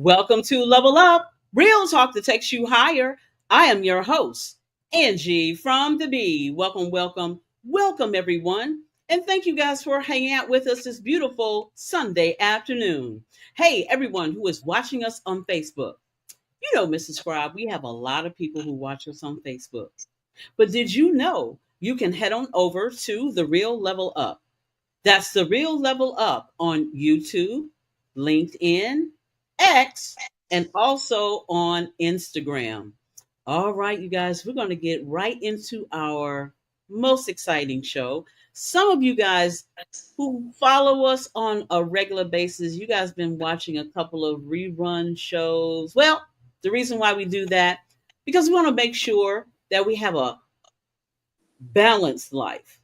Welcome to Level Up, real talk that takes you higher. I am your host, Angee from the B. Welcome, welcome, welcome, everyone. And thank you guys for hanging out with us this beautiful Sunday afternoon. Hey, everyone who is watching us on Facebook. You know, Mrs. Scribe, we have a lot of people who watch us on Facebook. But did you know you can head on over to The Real Level Up? That's The Real Level Up on YouTube, LinkedIn, X, and also on Instagram. All right, you guys, we're going to get right into our most exciting show. Some of you guys who follow us on a regular basis, you guys been watching a couple of rerun shows. Well, the reason why we do that, because we want to make sure that we have a balanced life.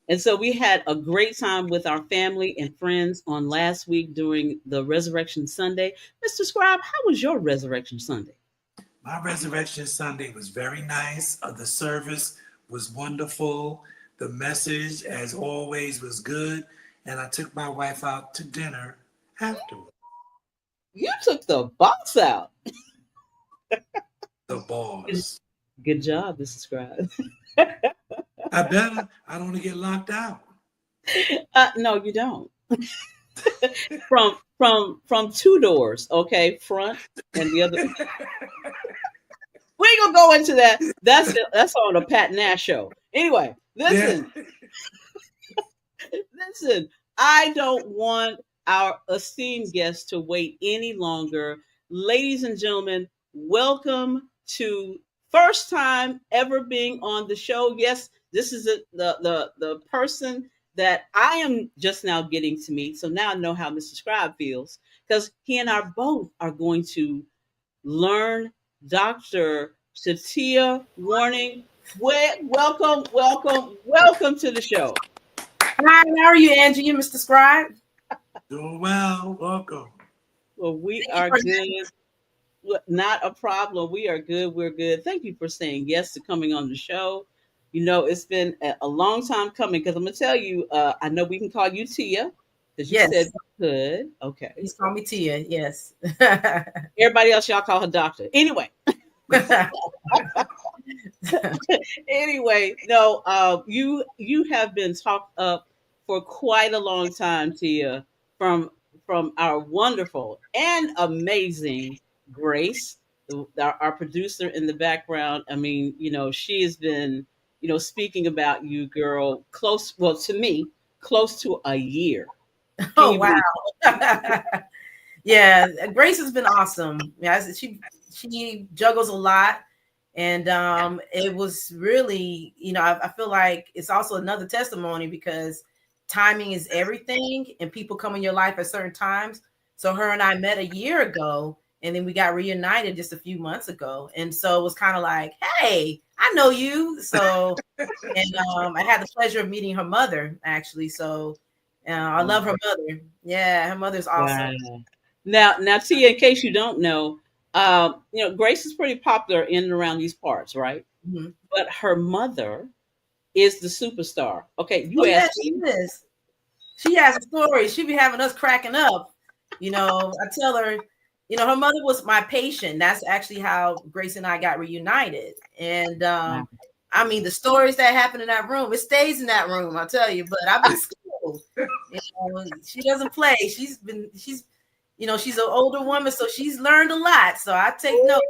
And so we had a great time with our family and friends on last week during the Resurrection Sunday. Mr. Scribe, how was your Resurrection Sunday? My Resurrection Sunday was very nice. The service was wonderful. The message, as always, was good. And I took my wife out to dinner afterwards. You took the box out. The boss. Good job, Mr. Scribe. I better. I don't want to get locked out. No, you don't. from two doors, okay, front and the other. We ain't gonna go into that. That's on the Pat Nash show. Anyway, listen, Yeah. listen. I don't want our esteemed guests to wait any longer. Ladies and gentlemen, welcome to first time ever being on the show. Yes, this is the person that I am just now getting to meet. So now I know how Mr. Scribe feels because he and I both are going to learn Dr. Shantia Warning. Welcome to the show. Hi, how are you, Angee and Mr. Scribe? Doing well. Welcome. Well, we are good. Not a problem. We are good. We're good. Thank you for saying yes to coming on the show. You know, it's been a long time coming because I'm going to tell you, I know we can call you Tia because you Yes. said we could. Okay. Please call me Tia, yes. Everybody else, y'all call her doctor. Anyway. Anyway, no, you have been talked up for quite a long time, Tia, from our wonderful and amazing Grace, our producer in the background. I mean, you know, she has been, you know, speaking about you, girl, to me, close to a year. Oh, wow. Yeah, Grace has been awesome. Yeah, she juggles a lot. And it was really, you know, I feel like it's also another testimony because timing is everything and people come in your life at certain times. So her and I met a year ago and then we got reunited just a few months ago. And so it was kind of like, hey, I know you. So, and I had the pleasure of meeting her mother actually. So I love her mother. Yeah, her mother's awesome. Wow. Now, Tia, in case you don't know, you know, Grace is pretty popular in and around these parts, right? Mm-hmm. But her mother is the superstar. Okay, you yeah, asked. She is. She has a story. She be having us cracking up. You know, I tell her, you know, her mother was my patient. That's actually how Grace and I got reunited. And I mean, the stories that happen in that room, it stays in that room, I'll tell you. But I've been schooled. You know, she doesn't play. She's you know, she's an older woman, so she's learned a lot. So I take notes.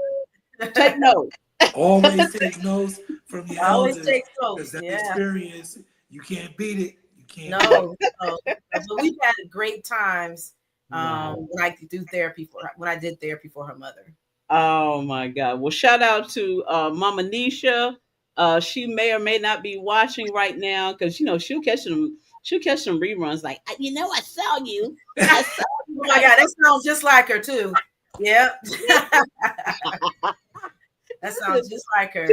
Take notes. Always take notes from your Always elders. take notes. That Yeah. experience, you can't beat it. You can't. No. But we've had great times when I did therapy for her mother. Oh my God! Well, shout out to Mama Nisha. She may or may not be watching right now because you know she'll catch them. She'll catch some reruns. Like you know, I saw you. I saw you. Oh my God, that sounds just like her too. Yeah. That sounds just like her.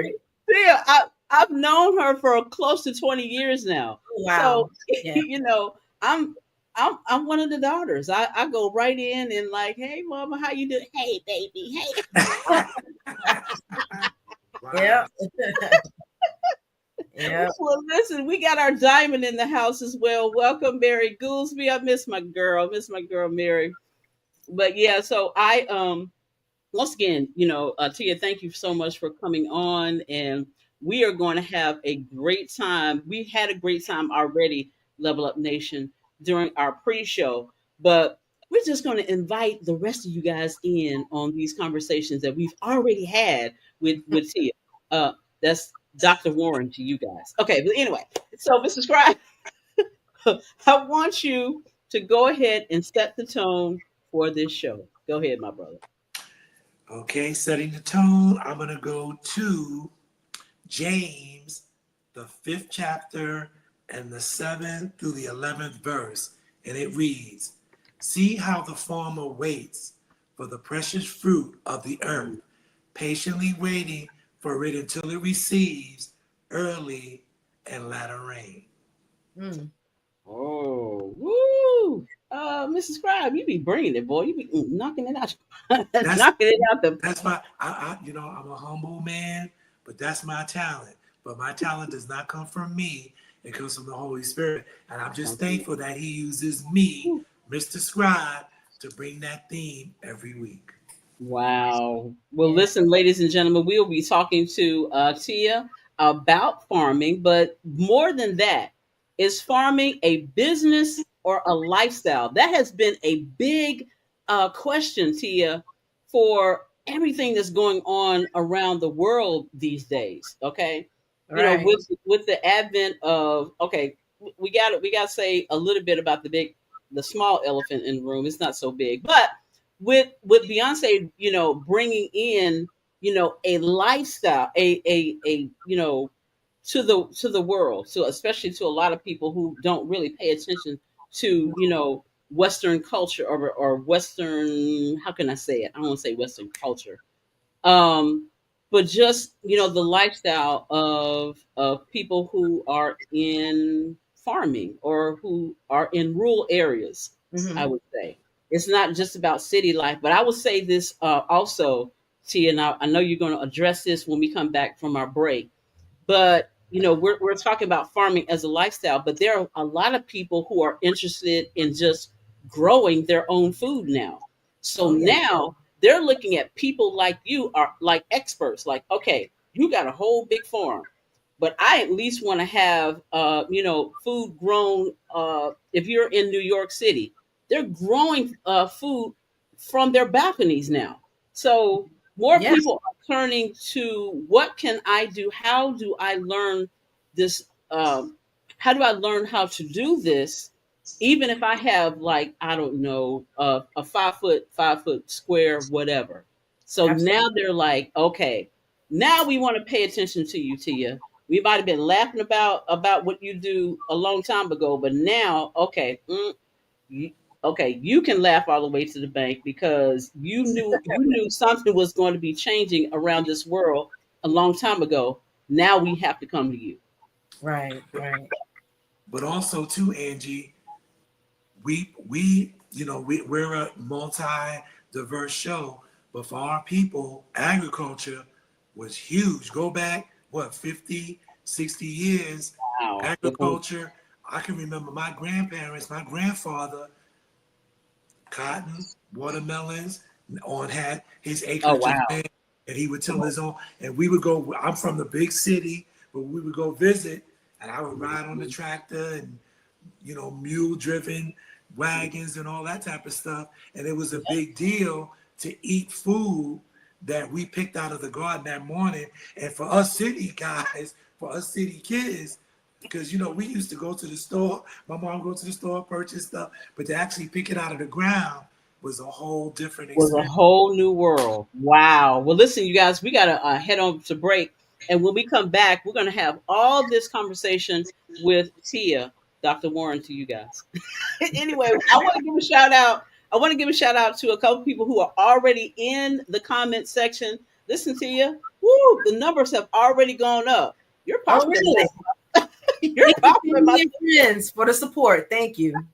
Yeah, I've known her for close to 20 years now. Wow. So you know, I'm one of the daughters. I go right in and like, hey mama, how you doing? Hey baby, hey. Yeah. Yeah. Well, listen, we got our diamond in the house as well. Welcome, Mary Goolsby. I miss my girl, Mary. But yeah, so I once again, Tia, thank you so much for coming on, and we are going to have a great time. We had a great time already, Level Up Nation, during our pre-show, but we're just going to invite the rest of you guys in on these conversations that we've already had with Tia. Uh, that's Dr. Warren to you guys. Okay, but anyway, so Mr. Scribe, I want you to go ahead and set the tone for this show. Go ahead, my brother. Okay, setting the tone, I'm going to go to James, the 5th chapter, and the 7th through the 11th verse. And it reads, "See how the farmer waits for the precious fruit of the earth, patiently waiting for it until it receives early and latter rain." Mm. Oh, woo! Mrs. Scribe, you be bringing it, boy. You be knocking it out, That's knocking it out the. that's my I'm a humble man, but that's my talent. But my talent does not come from me. It comes from the Holy Spirit. And I'm just thankful that he uses me, Mr. Scribe, to bring that theme every week. Wow. Well, Yeah. listen, ladies and gentlemen, we'll be talking to Tia about farming, but more than that, is farming a business or a lifestyle? That has been a big question, Tia, for everything that's going on around the world these days. Okay, Right. with the advent of we got to say a little bit about the small elephant in the room. It's not so big, but with Beyonce, bringing in, a lifestyle, a to the world, so especially to a lot of people who don't really pay attention to, Western culture or Western. How can I say it? I don't want to say Western culture, um, but just the lifestyle of people who are in farming or who are in rural areas. I Hmm. would say it's not just about city life, but I would say this also, Tia. And I know you're going to address this when we come back from our break, but we're talking about farming as a lifestyle, but there are a lot of people who are interested in just growing their own food now. So Oh yeah. now they're looking at people like you are like experts, like, okay, you got a whole big farm, but I at least want to have food grown. If you're in New York City, they're growing food from their balconies now. So more Yeah. people are turning to, what can I do? How do I learn this? How do I learn how to do this? Even if I have, like, I don't know, a 5 foot square, whatever. So now Absolutely. they're like, okay, now we want to pay attention to you, Tia. We might have been laughing about what you do a long time ago, but now, okay, you, okay, you can laugh all the way to the bank because you knew something was going to be changing around this world a long time ago. Now we have to come to you. Right. But, Right. but also too, Angie, we're a multi-diverse show, but for our people, agriculture was huge. Go back, what, 50, 60 years, Wow, good point. agriculture. I can remember my grandparents, my grandfather, cotton, watermelons, on had his Oh acreage of wow. land, and he would tell his own, and we would go, I'm from the big city, but we would go visit, and I would ride on the tractor and mule driven wagons and all that type of stuff. And it was a big deal to eat food that we picked out of the garden that morning. And for us city guys, for us city kids, because we used to go to the store, my mom would go to the store, purchase stuff, but to actually pick it out of the ground was a whole different Was a experience. whole new world. Wow. Well, listen, you guys, we got to head on to break. And when we come back, we're going to have all this conversation with Tia, Dr. Warren, to you guys. Anyway, I want to give a shout out. I want to give a shout out to a couple people who are already in the comment section. Listen to you. Woo, the numbers have already gone up. You're Oh popular really? now. You're Thank you, popular, my. family and friends, for the support. Thank you.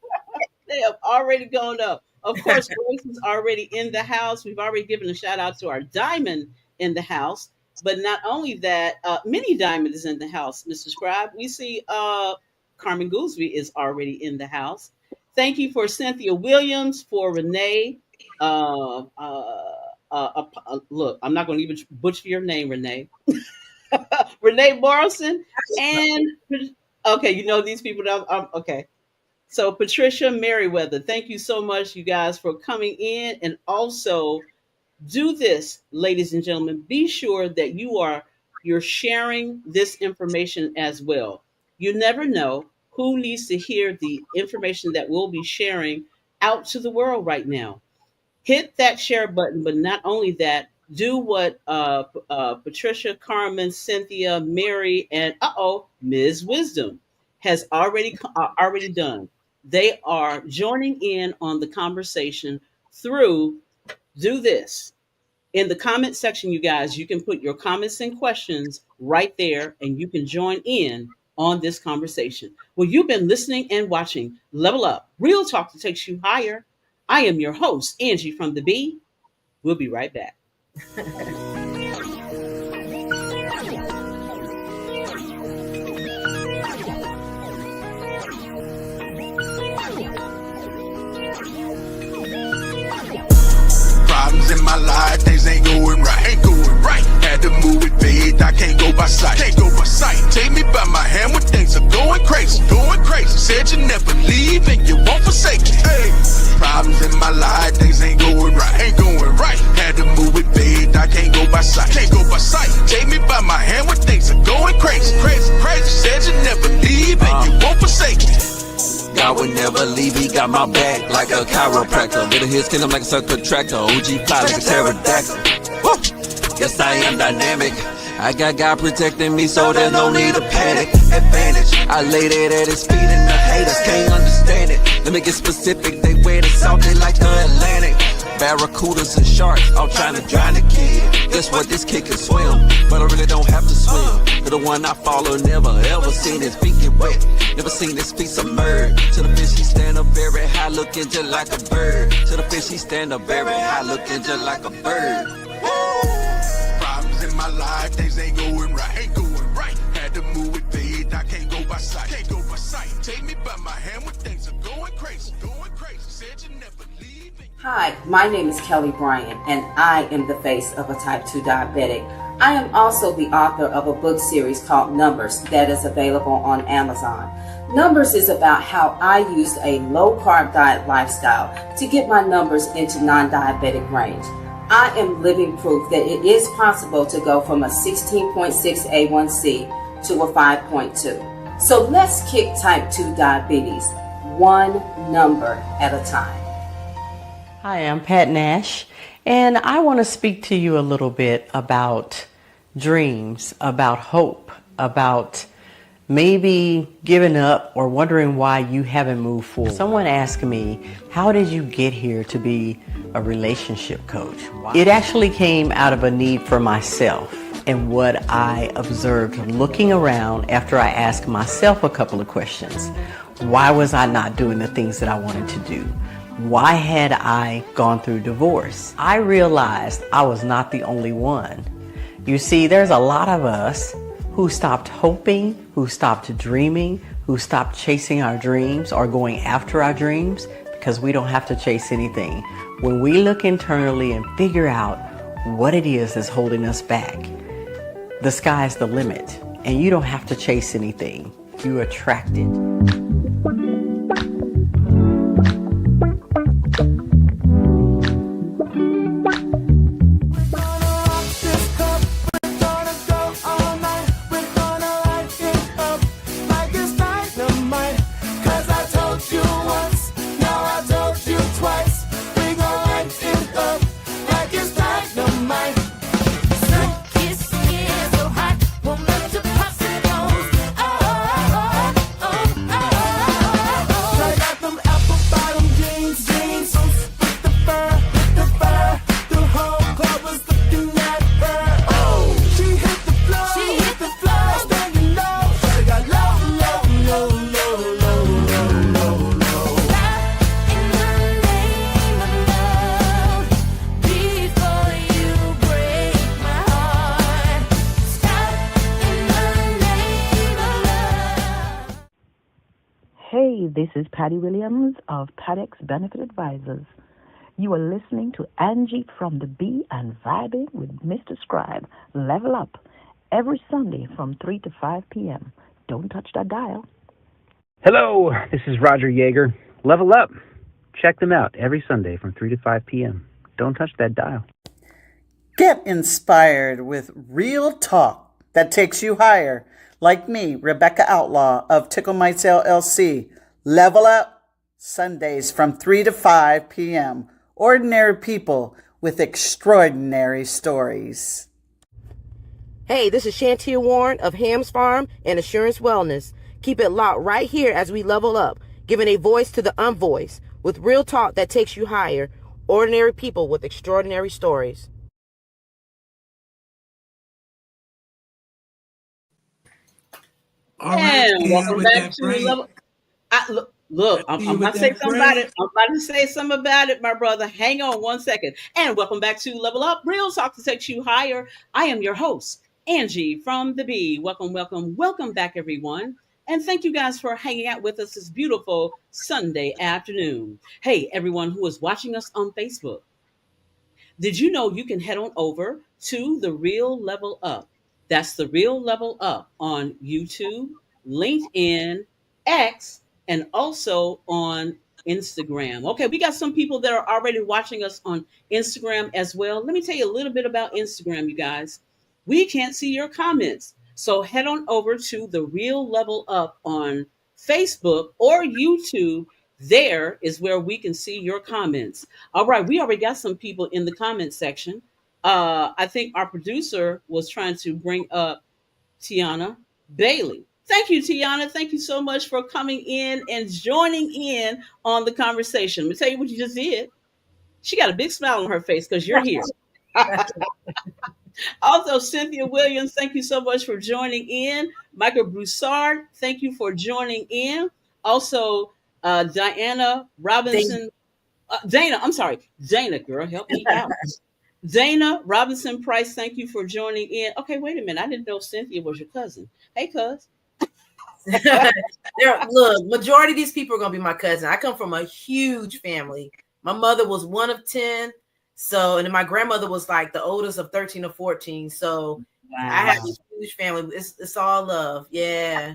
They have already gone up. Of course, Grace is already in the house. We've already given a shout out to our diamond in the house. But not only that, Mini Diamond is in the house, Mr. Scribe. We see Carmen Goolsby is already in the house. Thank you for Cynthia Williams, for Renee, Look, I'm not going to even butcher your name, Renee. Renee Morrison, and okay, you know these people. Okay, so Patricia Merriweather, thank you so much, you guys, for coming in, and also do this, ladies and gentlemen. Be sure that you're sharing this information as well. You never know who needs to hear the information that we'll be sharing out to the world right now. Hit that share button, but not only that, do what Patricia, Carmen, Cynthia, Mary, and Ms. Wisdom has already done. They are joining in on the conversation through do this. In the comment section, you guys, you can put your comments and questions right there, and you can join in on this conversation. Well, you've been listening and watching Level Up, Real Talk that takes you higher. I am your host, Angee from the B. We'll be right back. Problems in my life, things ain't going right. Had to move with faith, I can't go by sight. Take me by my hand when things are going crazy. Said you never leave and you won't forsake me. Hey. Problems in my life, things ain't going right. Had to move with faith, I can't go by sight. Take me by my hand when things are going crazy. Said you never leave and you won't forsake me. God would never leave, he got my back like a chiropractor. Little hits kill him like a circuit tractor. OG fly like a pterodactyl. Woo! Yes, I am dynamic. I got God protecting me, so there's no need to panic. Advantage, I laid it at his feet and the haters can't understand it. Let me get specific, they wear the salty like the Atlantic. Barracudas and sharks, all trying to drown the kid. Guess what, this kid can swim, but I really don't have to swim. To the one I follow, never ever seen his feet get wet. Never seen his feet submerged. To the fish he stand up very high, looking just like a bird. To the fish he stand up very high, looking just like a bird. Problems in my life, things ain't going right. Had to move with faith, I can't go by sight. Take me by my hand when things are going crazy. Said you never leave. Hi, my name is Kelly Bryan, and I am the face of a type 2 diabetic. I am also the author of a book series called Numbers that is available on Amazon. Numbers is about how I used a low-carb diet lifestyle to get my numbers into non-diabetic range. I am living proof that it is possible to go from a 16.6 A1C to a 5.2. So let's kick type 2 diabetes one number at a time. Hi, I'm Pat Nash, and I want to speak to you a little bit about dreams, about hope, about maybe giving up or wondering why you haven't moved forward. Someone asked me, how did you get here to be a relationship coach? It actually came out of a need for myself and what I observed looking around after I asked myself a couple of questions. Why was I not doing the things that I wanted to do? Why had I gone through divorce? I realized I was not the only one. You see, there's a lot of us who stopped hoping, who stopped dreaming, who stopped chasing our dreams or going after our dreams because we don't have to chase anything. When we look internally and figure out what it is that's holding us back, the sky's the limit, and you don't have to chase anything. You attract it. Hey, this is Patty Williams of Paddock's Benefit Advisors. You are listening to Angee from the B and Vibing with Mr. Scribe. Level up every Sunday from 3 to 5 p.m. Don't touch that dial. Hello, this is Roger Yeager. Level up. Check them out every Sunday from 3 to 5 p.m. Don't touch that dial. Get inspired with real talk that takes you higher. Like me, Rebecca Outlaw of Tickle Mites LLC. Level up Sundays from 3 to 5 p.m. Ordinary people with extraordinary stories. Hey, this is Shantia Warren of Hams Farm and Assurance Wellness. Keep it locked right here as we level up, giving a voice to the unvoiced with real talk that takes you higher. Ordinary people with extraordinary stories. All right, And Tia, welcome with back that to break. level. Look, I'm Tia, about with to say that something about break. it. I'm about to say something about it, my brother. Hang on one second. And welcome back to Level Up, Real Talk to Take You Higher. I am your host, Angee from the B. Welcome back, everyone. And thank you guys for hanging out with us this beautiful Sunday afternoon. Hey, everyone who is watching us on Facebook. Did you know you can head on over to The Real Level Up? That's The Real Level Up on YouTube, LinkedIn, X, and also on Instagram. Okay, we got some people that are already watching us on Instagram as well. Let me tell you a little bit about Instagram, you guys. We can't see your comments. So head on over to The Real Level Up on Facebook or YouTube. There is where we can see your comments. All right, we already got some people in the comment section. I think our producer was trying to bring up Tiana Bailey. Thank you, Tiana. Thank you so much for coming in and joining in on the conversation. Let me tell you what you just did. She got a big smile on her face because you're here. Also, Cynthia Williams, thank you so much for joining in. Michael Broussard, thank you for joining in. Also, Diana Robinson. Dana, I'm sorry. Dana, girl, help me out. Dana Robinson Price, thank you for joining in. Okay, wait a minute. I didn't know Cynthia was your cousin. Hey, cuz. Look, majority of these people are going to be my cousin. I come from a huge family. My mother was one of 10. So, and then my grandmother was like the oldest of 13 or 14. So I have a huge family. It's all love. Yeah.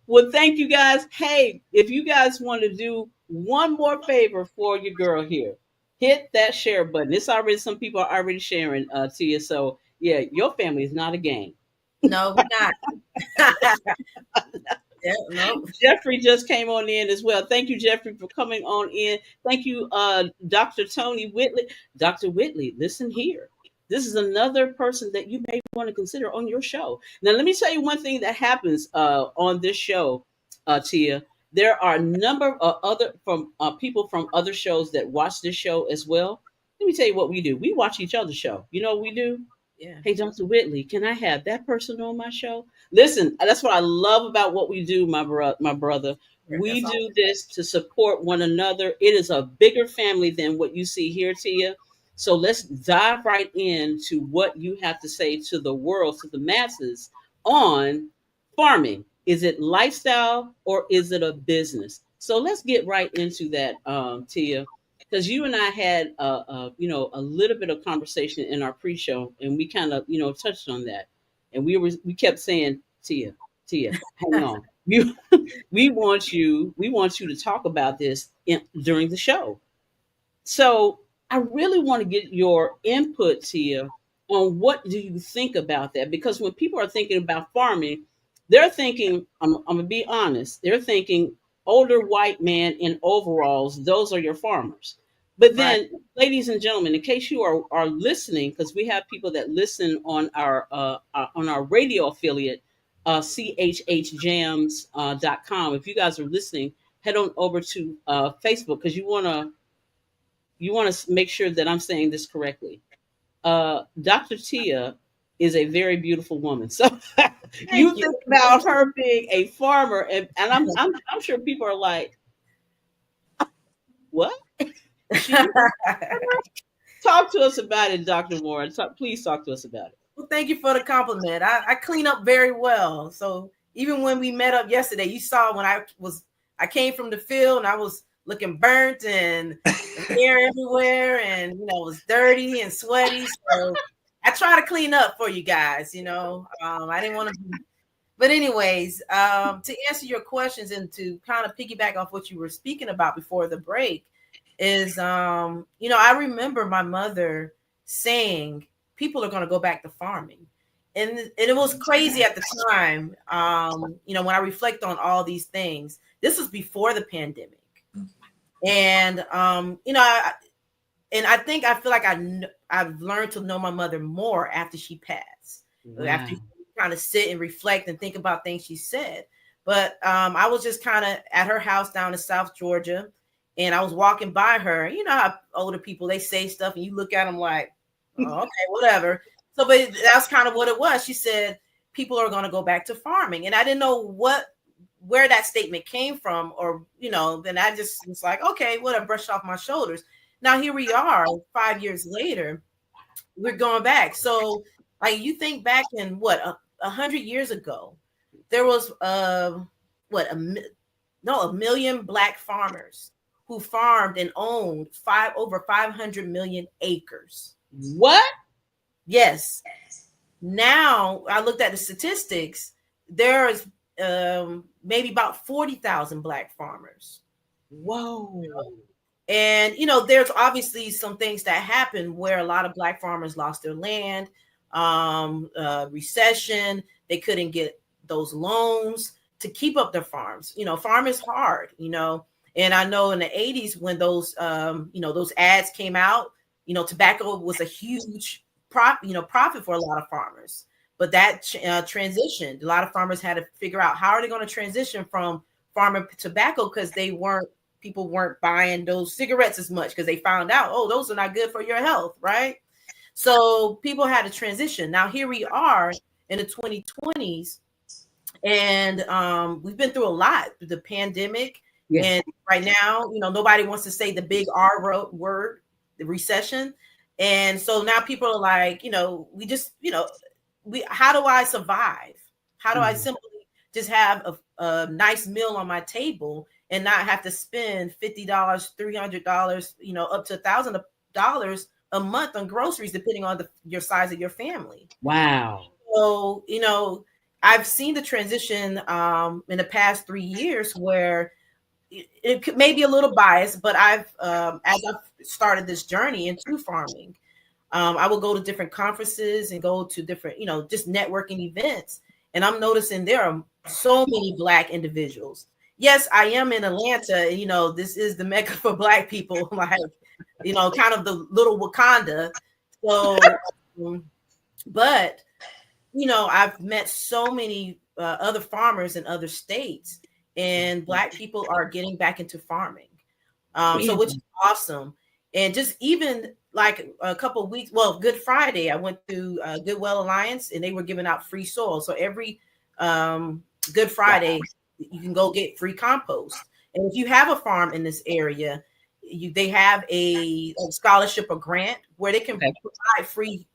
Well, thank you guys. Hey, if you guys want to do one more favor for your girl here, hit that share button. It's already, some people are already sharing, Tia. So yeah, your family is not a game. No, we're not. Yeah, no. Jeffrey just came on in as well. Thank you, Jeffrey, for coming on in. Thank you, Dr. Tony Whitley. Dr. Whitley, listen here. This is another person that you may want to consider on your show. Now, let me tell you one thing that happens on this show, Tia. There are a number of other from people from other shows that watch this show as well. Let me tell you what we do. We watch each other's show. You know what we do? Yeah. Hey, Dr. Whitley, can I have that person on my show? Listen, that's what I love about what we do, my brother. We That's do this to support one another. It is a bigger family than what you see here, Tia. So let's dive right into what you have to say to the world, to the masses on farming. Is it lifestyle or is it a business? So let's get right into that, Tia, because you and I had a little bit of conversation in our pre-show, and we kind of touched on that, and we kept saying, Tia, hang on, we want you to talk about this during the show. So I really want to get your input, Tia, on what do you think about that? Because when people are thinking about farming, they're thinking, I'm gonna be honest, they're thinking older white man in overalls, those are your farmers. But then, Right. ladies and gentlemen, in case you are listening, because we have people that listen on our radio affiliate, chhjams.com. If you guys are listening, head on over to Facebook because you want to make sure that I'm saying this correctly. Dr. Tia is a very beautiful woman. So you Thank you. think about her being a farmer, and I'm sure people are like, what? She talk to us about it, Dr. Warren. Please talk to us about it. Well, thank you for the compliment. I clean up very well. So even when we met up yesterday, you saw when I came from the field and I was looking burnt and hair everywhere, and it was dirty and sweaty. So I try to clean up for you guys. I didn't want to be. But anyways, to answer your questions and to kind of piggyback off what you were speaking about before the break is, I remember my mother saying people are going to go back to farming. And it was crazy at the time. When I reflect on all these things, this was before the pandemic. And, I think I feel like I've learned to know my mother more after she passed, after kind of sit and reflect and think about things she said. But I was just kind of at her house down in South Georgia, and I was walking by her. You know how older people, they say stuff and you look at them like, oh, okay, whatever. So, but that's kind of what it was. She said, people are going to go back to farming. And I didn't know where that statement came from, or, then I just was like, okay, whatever, brushed off my shoulders. Now here we are 5 years later, we're going back. So like you think back in 100 years ago, there was a million Black farmers who farmed and owned over 500 million acres. What? Yes. Now I looked at the statistics. There's maybe about 40,000 Black farmers. Whoa. And, there's obviously some things that happened where a lot of Black farmers lost their land, recession. They couldn't get those loans to keep up their farms. Farm is hard, and I know in the 80s when those ads came out, tobacco was a huge profit for a lot of farmers. But that transitioned. A lot of farmers had to figure out how are they going to transition from farming tobacco, because people weren't buying those cigarettes as much because they found out, oh, those are not good for your health, right? So people had to transition. Now here we are in the 2020s, and we've been through a lot, the pandemic. Yes. And right now, nobody wants to say the big R word, the recession. And so now people are like, how do I survive? How do I simply just have a nice meal on my table and not have to spend $50, $300, up to $1,000 a month on groceries, depending on your size of your family? Wow. So, I've seen the transition in the past 3 years where it may be a little biased, but as I've started this journey into farming, I will go to different conferences and go to different, just networking events. And I'm noticing there are so many Black individuals. Yes, I am in Atlanta. This is the mecca for Black people, like, kind of the little Wakanda. So, but, I've met so many other farmers in other states, and Black people are getting back into farming. So which is awesome. And just even like a couple of weeks, Good Friday, I went to Goodwill Alliance, and they were giving out free soil. So every Good Friday, you can go get free compost. And if you have a farm in this area, they have a scholarship or grant where they can provide free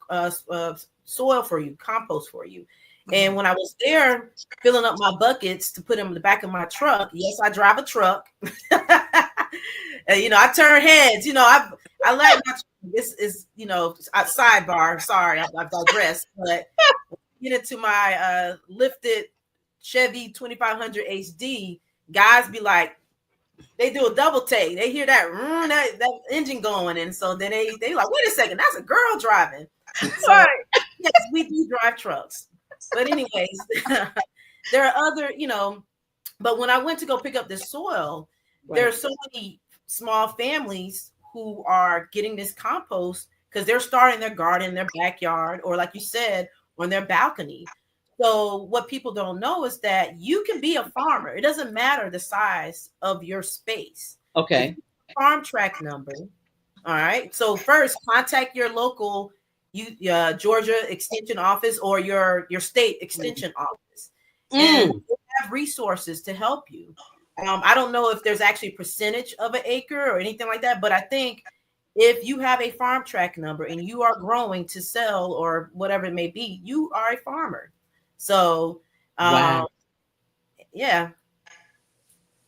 soil for you, compost for you. And when I was there filling up my buckets to put them in the back of my truck, yes, I drive a truck. I turn heads. I like my, this is a sidebar. Sorry, I've digressed. But get into my lifted Chevy 2500 HD, guys be like, they do a double take. They hear that engine going, and so then they like, wait a second, that's a girl driving. So, yes, we do drive trucks. But anyways, there are other, but when I went to go pick up this soil, there are so many small families who are getting this compost because they're starting their garden in their backyard, or like you said, on their balcony. So what people don't know is that you can be a farmer. It doesn't matter the size of your space. Okay. Farm track number. All right. So first, contact your local Georgia Extension Office or your state Extension Office, and they have resources to help you. I don't know if there's actually a percentage of an acre or anything like that, but I think if you have a farm track number and you are growing to sell or whatever it may be, you are a farmer. So, wow. Yeah.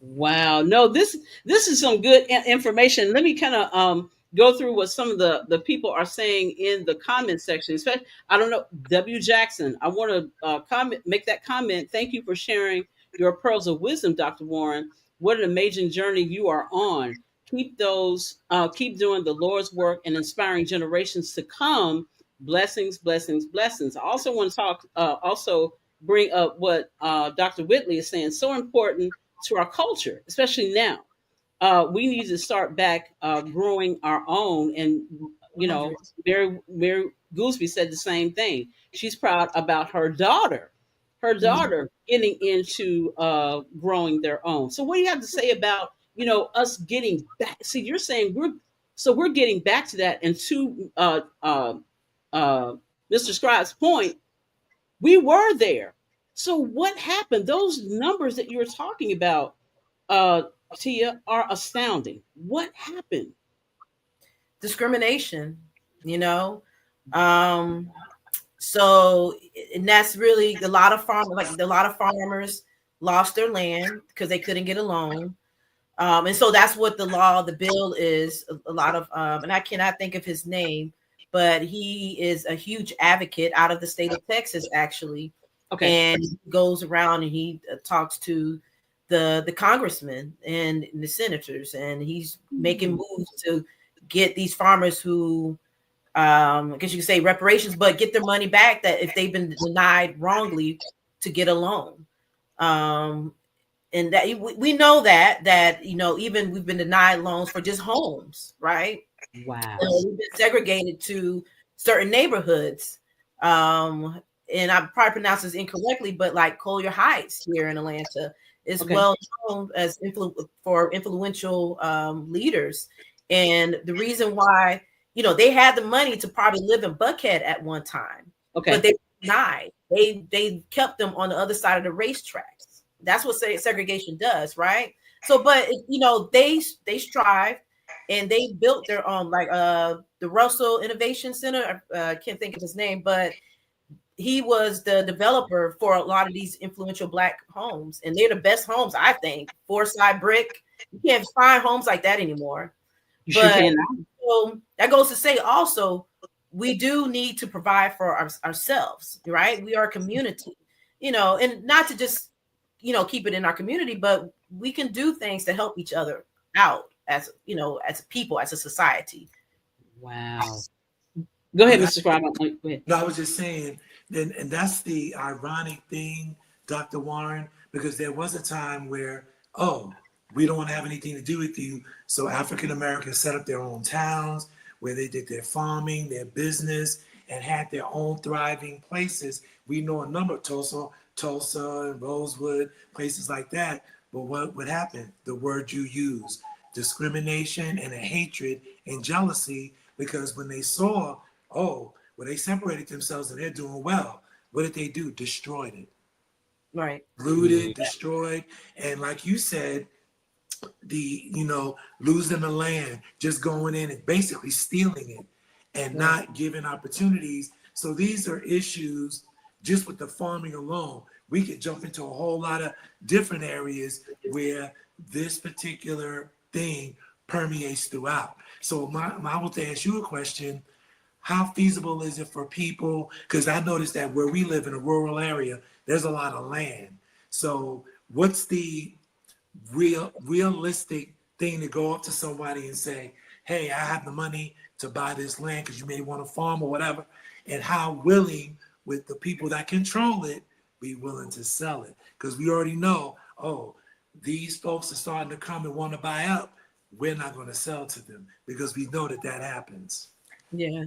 Wow. No, this is some good information. Let me kind of go through what some of the people are saying in the comment section. Especially, I don't know, W Jackson. I want to comment, make that comment. Thank you for sharing your pearls of wisdom, Dr. Warren. What an amazing journey you are on. Keep doing the Lord's work and inspiring generations to come. Blessings, blessings, blessings. I also want to talk. Also bring up what Dr. Whitley is saying. So important to our culture, especially now. We need to start back growing our own. And, you know, 100. Mary Gooseby said the same thing. She's proud about her Mhm. daughter getting into growing their own. So what do you have to say about, you know, us getting back? See, you're saying we're getting back to that. And to uh, Mr. Scribe's point, we were there. So what happened? Those numbers that you're talking about, uh, Tia, are astounding. What happened? Discrimination, you know. Um, so and that's really a lot of farmers lost their land because they couldn't get a loan. And so that's what the bill is. A lot of, and I cannot think of his name, but he is a huge advocate out of the state of Texas, actually, Okay. and he goes around and he talks to the congressmen and the senators, and he's making moves to get these farmers who, I guess you could say reparations, but get their money back that if they've been denied wrongly to get a loan. Um, and that we know that you know, even we've been denied loans for just homes, right? Wow. We've been segregated to certain neighborhoods. And I probably pronounce this incorrectly, but like Collier Heights here in Atlanta is Okay. well known as for influential leaders. And the reason why, you know, they had the money to probably live in Buckhead at one time, but Okay. they were denied. They kept them on the other side of the racetracks. That's what segregation does, right? So, but you know, they strive and they built their own, like the Russell Innovation Center. I can't think of his name, but he was the developer for a lot of these influential Black homes, and they're the best homes, I think. Forsyth brick, you can't find homes like that anymore. You sure But can. so that goes to say also, we do need to provide for ourselves, right? We are a community, you know, and not to just, you know, keep it in our community, but we can do things to help each other out as, you know, as people, as a society. Wow. Go ahead, But Mr. Scribe. Go ahead. no, I was just saying, and that's the ironic thing, Dr. Warren, because there was a time where, oh, we don't want to have anything to do with you. So African Americans set up their own towns where they did their farming, their business, and had their own thriving places. We know a number of Tulsa and Rosewood, places like that. But what would happen? The word you use, discrimination and a hatred and jealousy, because when they saw, oh, well, they separated themselves and they're doing well. What did they do? Destroyed it. Right. Looted, destroyed. And like you said, losing the land, just going in and basically stealing it and not giving opportunities. So these are issues just with the farming alone. We could jump into a whole lot of different areas where this particular thing permeates throughout. So I want to ask you a question. How feasible is it for people? Because I noticed that where we live in a rural area, there's a lot of land. So what's the realistic thing to go up to somebody and say, hey, I have the money to buy this land because you may want to farm or whatever, and how willing with the people that control it be willing to sell it? Because we already know, oh, these folks are starting to come and want to buy up. We're not going to sell to them because we know that happens. Yeah.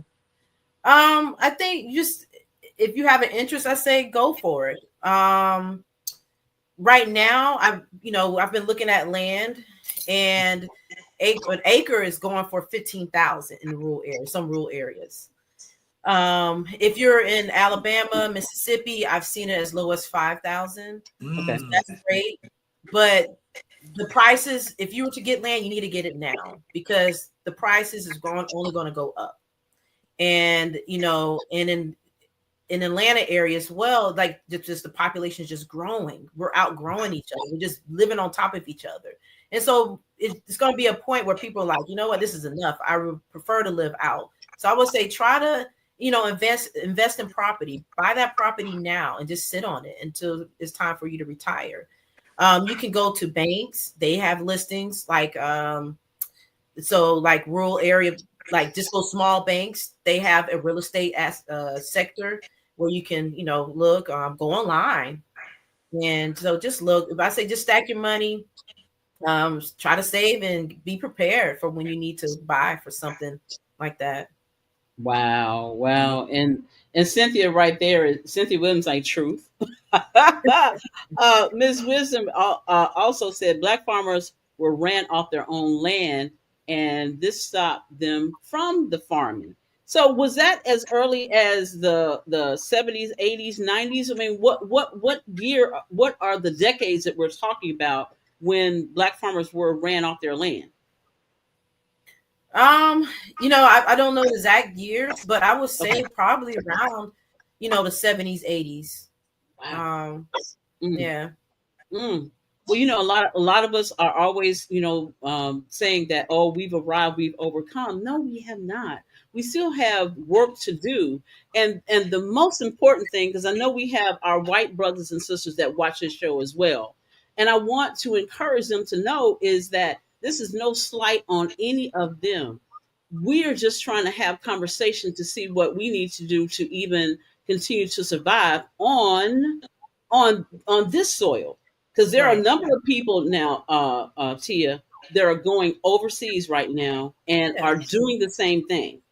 I think just if you have an interest, I say go for it. Right now, I've been looking at land, and an acre is going for 15,000 in the rural areas, some rural areas. If you're in Alabama, Mississippi, I've seen it as low as 5,000. Okay. That's great, but the prices, if you were to get land, you need to get it now because the prices is only going to go up. And and in in Atlanta area as well, like just the population is just growing. We're outgrowing each other. We're just living on top of each other. And so it's going to be a point where people are like, you know what, this is enough. I would prefer to live out. So I would say try to, invest in property, buy that property now and just sit on it until it's time for you to retire. You can go to banks. They have listings like, so like rural area, like just those small banks, they have a real estate sector where you can, look, go online. And so just look, if I say just stack your money, try to save and be prepared for when you need to buy for something like that. Wow. And Cynthia right there, Cynthia Williams, like truth. Ms. Wisdom also said Black farmers were ran off their own land, and this stopped them from the farming. So was that as early as the 70s, 80s, 90s? I mean, what year? What are the decades that we're talking about when Black farmers were ran off their land? I don't know the exact years, but I would say probably around, the 70s, 80s. Wow. Yeah. Well, a lot of us are always, saying that, oh, we've arrived, we've overcome. No, we have not. We still have work to do. And the most important thing, because I know we have our white brothers and sisters that watch this show as well. And I want to encourage them to know is that this is no slight on any of them. We are just trying to have conversation to see what we need to do to even continue to survive on this soil. Because there are a number of people now, Tia, that are going overseas right now and are doing the same thing.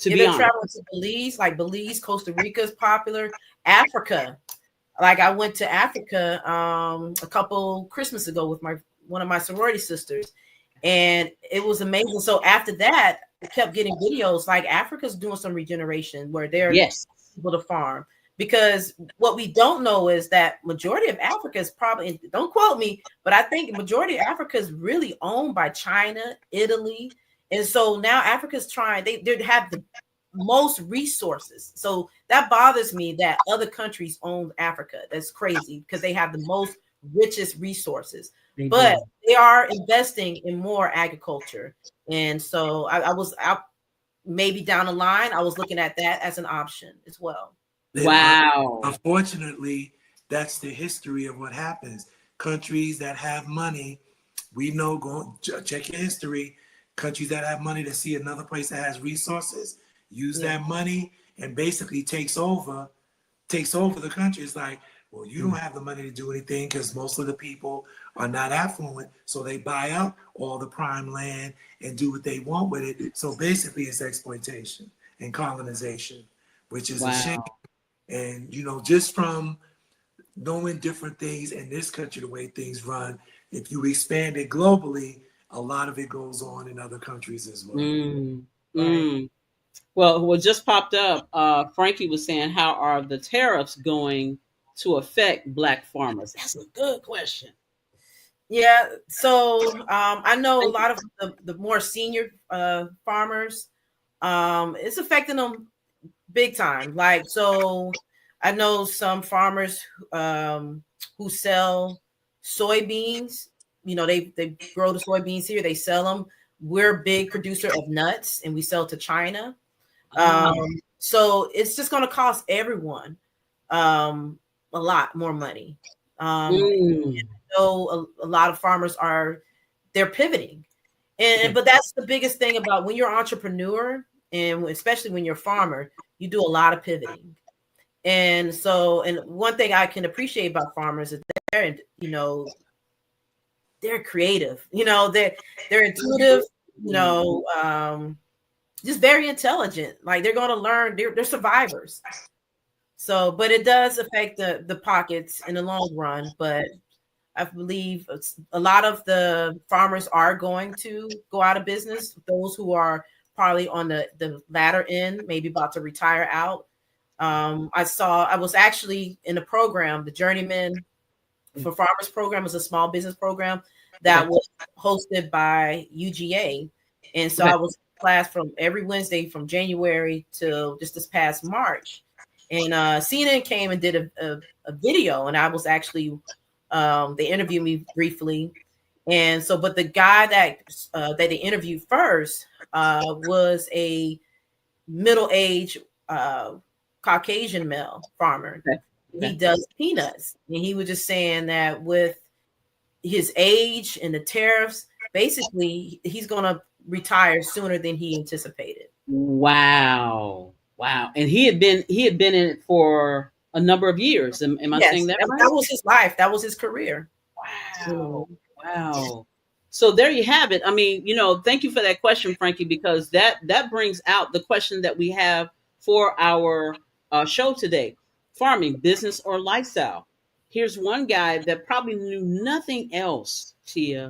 They're traveling to Belize, like Belize, Costa Rica is popular. Africa, like I went to Africa a couple Christmas ago with one of my sorority sisters, and it was amazing. So after that, I kept getting videos like Africa's doing some regeneration where they're able to farm. Because what we don't know is that majority of Africa is probably, don't quote me, but I think majority of Africa is really owned by China, Italy. And so now Africa's trying, they have the most resources. So that bothers me that other countries own Africa. That's crazy because they have the most richest resources. But they are investing in more agriculture. And so I was out maybe down the line, I was looking at that as an option as well. Wow. Unfortunately, that's the history of what happens. Countries that have money, we know, go check your history. Countries that have money to see another place that has resources, use that money and basically takes over the country. It's like, well, you don't have the money to do anything because most of the people are not affluent. So they buy up all the prime land and do what they want with it. So basically it's exploitation and colonization, which is a shame. And, just from knowing different things in this country, the way things run, if you expand it globally, a lot of it goes on in other countries as well. Well, what just popped up, Frankie was saying, how are the tariffs going to affect Black farmers? That's a good question. Yeah, so I know a lot of the more senior farmers, it's affecting them big time. Like, so I know some farmers who sell soybeans. They grow the soybeans here. They sell them. We're a big producer of nuts, and we sell to China. So it's just going to cost everyone a lot more money. So a lot of farmers they're pivoting, but that's the biggest thing about when you're an entrepreneur, and especially when you're a farmer, you do a lot of pivoting. And so, and one thing I can appreciate about farmers is they're creative. They're intuitive. Just very intelligent. Like they're going to learn. They're survivors. So, but it does affect the pockets in the long run. But I believe a lot of the farmers are going to go out of business. Those who are probably on the latter end, maybe about to retire out. I was actually in a program, the Journeyman for Farmers program is a small business program that was hosted by UGA. And so I was in class from every Wednesday from January till just this past March. And CNN came and did a video, and I was actually they interviewed me briefly. And so, but the guy that they interviewed first was a middle-aged Caucasian male farmer. Okay. He does peanuts, and he was just saying that with his age and the tariffs, basically he's going to retire sooner than he anticipated. Wow. Wow. And he had been in it for a number of years. Am I saying that right? That was his life. That was his career. Wow. Wow. So there you have it. I mean, thank you for that question, Frankie, because that brings out the question that we have for our show today. Farming, business, or lifestyle. Here's one guy that probably knew nothing else, Tia.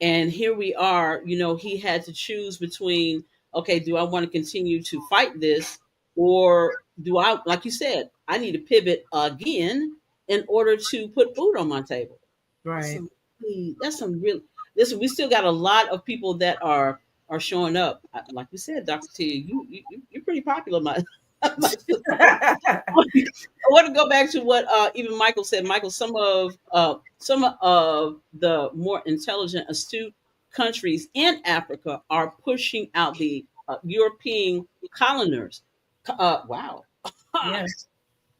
And here we are, he had to choose between, okay, do I want to continue to fight this? Or do I, like you said, I need to pivot again in order to put food on my table? Right. That's some real, listen, we still got a lot of people that are showing up. Like we said, Dr. Tia, you're pretty popular, my I want to go back to what even Michael said. Michael, some of the more intelligent, astute countries in Africa are pushing out the European coloners. Wow. Yes.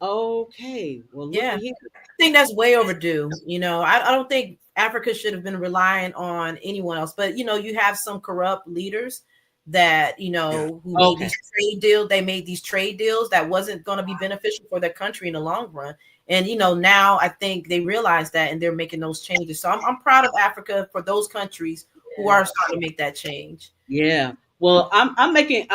Okay. Well, look at here. I think that's way overdue. I don't think Africa should have been relying on anyone else. But you have some corrupt leaders that who made these trade deals. They made these trade deals that wasn't going to be beneficial for their country in the long run. And now I think they realize that, and they're making those changes. So I'm proud of Africa for those countries who are starting to make that change. Yeah. Well, I'm making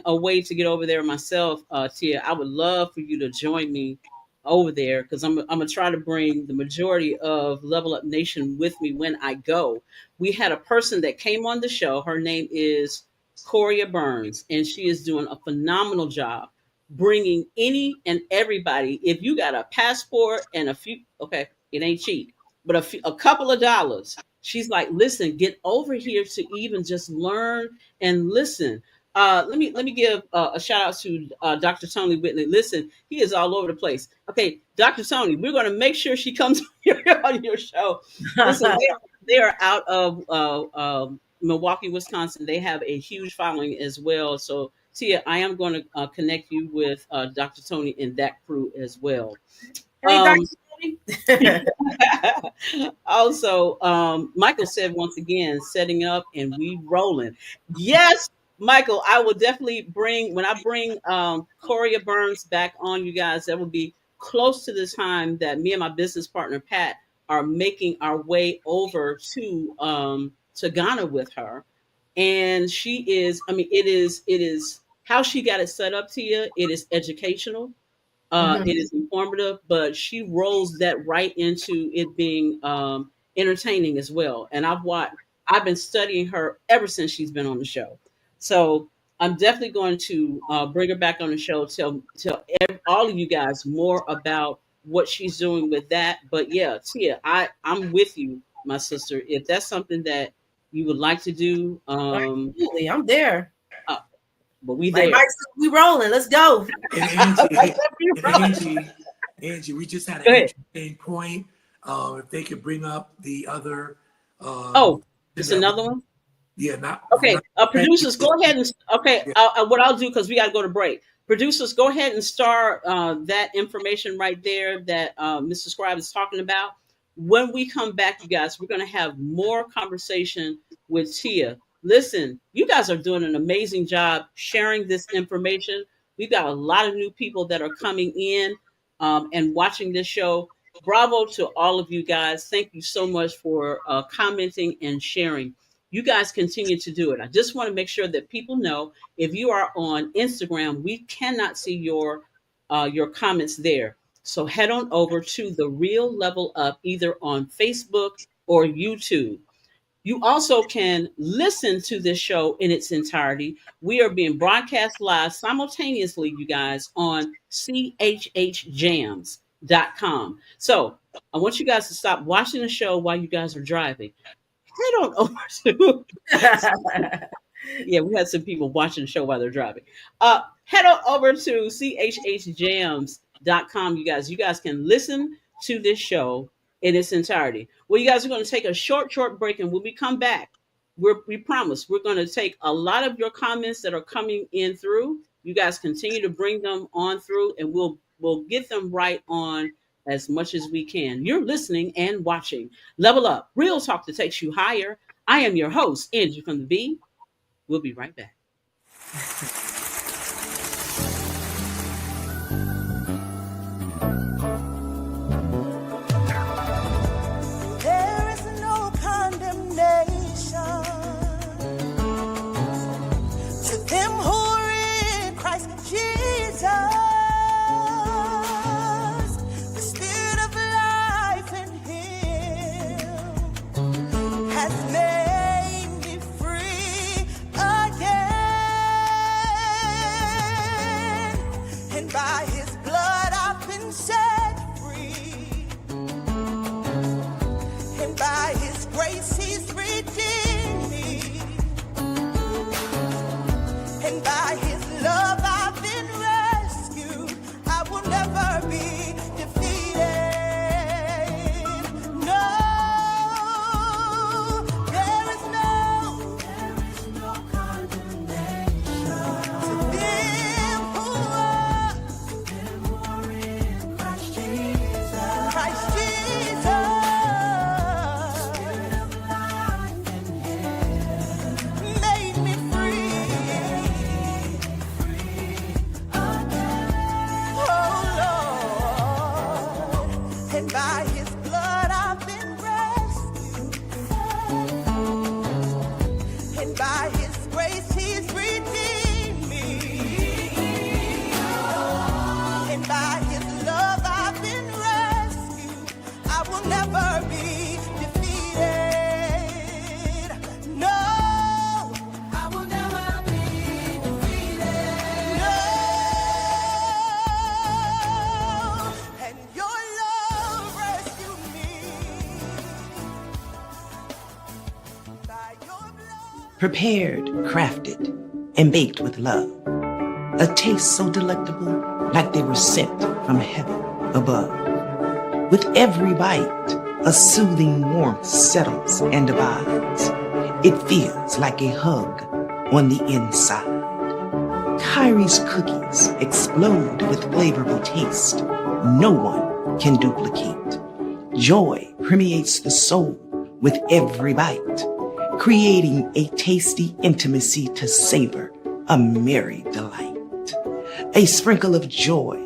a way to get over there myself, Tia. I would love for you to join me over there, because I'm gonna try to bring the majority of Level Up Nation with me when I go. We had a person that came on the show. Her name is Coria Burns, and she is doing a phenomenal job bringing any and everybody. If you got a passport and a few, okay, it ain't cheap, but a couple of dollars. She's like, listen, get over here to even just learn and listen. Let me give a shout out to Dr. Tony Whitley. Listen, he is all over the place. Okay, Dr. Tony, we're going to make sure she comes on your show. Listen, they are out of Milwaukee, Wisconsin. They have a huge following as well. So, Tia, I am going to connect you with Dr. Tony and that crew as well. Hey, Dr. Tony. Also, Michael said once again, setting up and we rolling. Yes, Michael, I will definitely when I bring Coria Burns back on, you guys, that will be close to the time that me and my business partner, Pat, are making our way over to Ghana with her. And she is, it is how she got it set up, Tia. It is educational. It is informative, but she rolls that right into it being entertaining as well. And I've been studying her ever since she's been on the show. So I'm definitely going to bring her back on the show, tell all of you guys more about what she's doing with that. But yeah, Tia, I'm with you, my sister. If that's something that you would like to do, absolutely, I'm there. But we there. We rolling. Let's go. Angee, we just had an interesting point. If they could bring up the other. It's another one. Yeah, not okay. Producers, go ahead and what I'll do, because we got to go to break. Producers, go ahead and star that information right there that Mr. Scribe is talking about. When we come back, you guys, we're going to have more conversation with Tia. Listen, you guys are doing an amazing job sharing this information. We've got a lot of new people that are coming in and watching this show. Bravo to all of you guys. Thank you so much for commenting and sharing. You guys continue to do it. I just want to make sure that people know, if you are on Instagram, we cannot see your comments there. So head on over to The Real Level Up, either on Facebook or YouTube. You also can listen to this show in its entirety. We are being broadcast live simultaneously, you guys, on chhjams.com. So I want you guys to stop watching the show while you guys are driving. Head on over to... Yeah, we had some people watching the show while they're driving. head over to chhjams.com. You guys can listen to this show in its entirety. Well, you guys are going to take a short break, and when we come back, we promise we're going to take a lot of your comments that are coming in through. You guys continue to bring them on through, and we'll get them right on as much as we can. You're listening and watching Level Up, real talk that takes you higher. I am your host, Angee from the B. We'll be right back. There is no condemnation to them who are in Christ Jesus. The Spirit of life in Him has made me free again, and by His blood I've been set free, and by His grace He's redeemed me, and by His love I've been rescued. I will never be defeated. No, there is no condemnation to them who are in Christ Jesus. Christ Jesus. Spirit of life in Him made me free again. Oh Lord, and by His blood I've been rescued, and by His grace He's redeemed me, and by His love I've been rescued. I will never be defeated. No, I will never be defeated. No, and your love rescued me by your blood. Prepared, crafted, and baked with love. A taste so delectable, like they were sent from heaven above. With every bite, a soothing warmth settles and abides. It feels like a hug on the inside. Kyrie's cookies explode with flavorful taste no one can duplicate. Joy permeates the soul with every bite, creating a tasty intimacy to savor, a merry delight. A sprinkle of joy,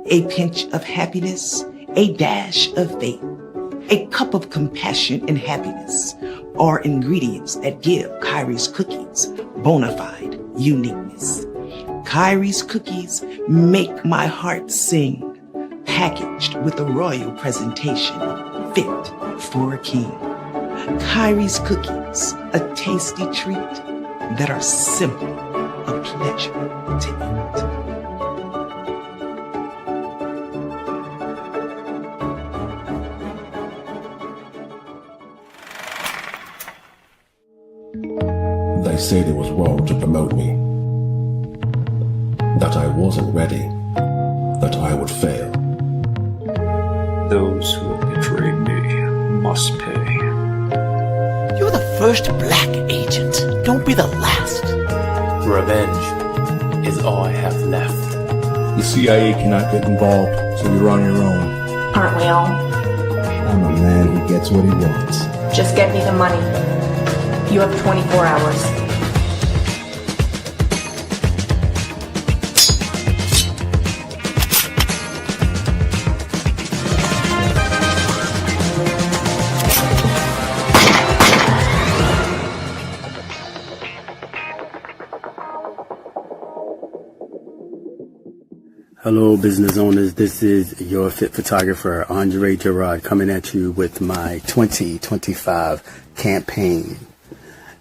a pinch of happiness, a dash of faith, a cup of compassion and happiness are ingredients that give Kyrie's cookies bona fide uniqueness. Kyrie's cookies make my heart sing, packaged with a royal presentation fit for a king. Kyrie's cookies, a tasty treat that are simply a pleasure to eat. They said it was wrong to promote me, that I wasn't ready, that I would fail. Those who have betrayed me must pay. You're the first black agent. Don't be the last. Revenge is all I have left. The CIA cannot get involved, so you're on your own. Aren't we all? I'm a man who gets what he wants. Just get me the money. You have 24 hours. Hello, business owners. This is your fit photographer, Andre Gerard, coming at you with my 2025 campaign.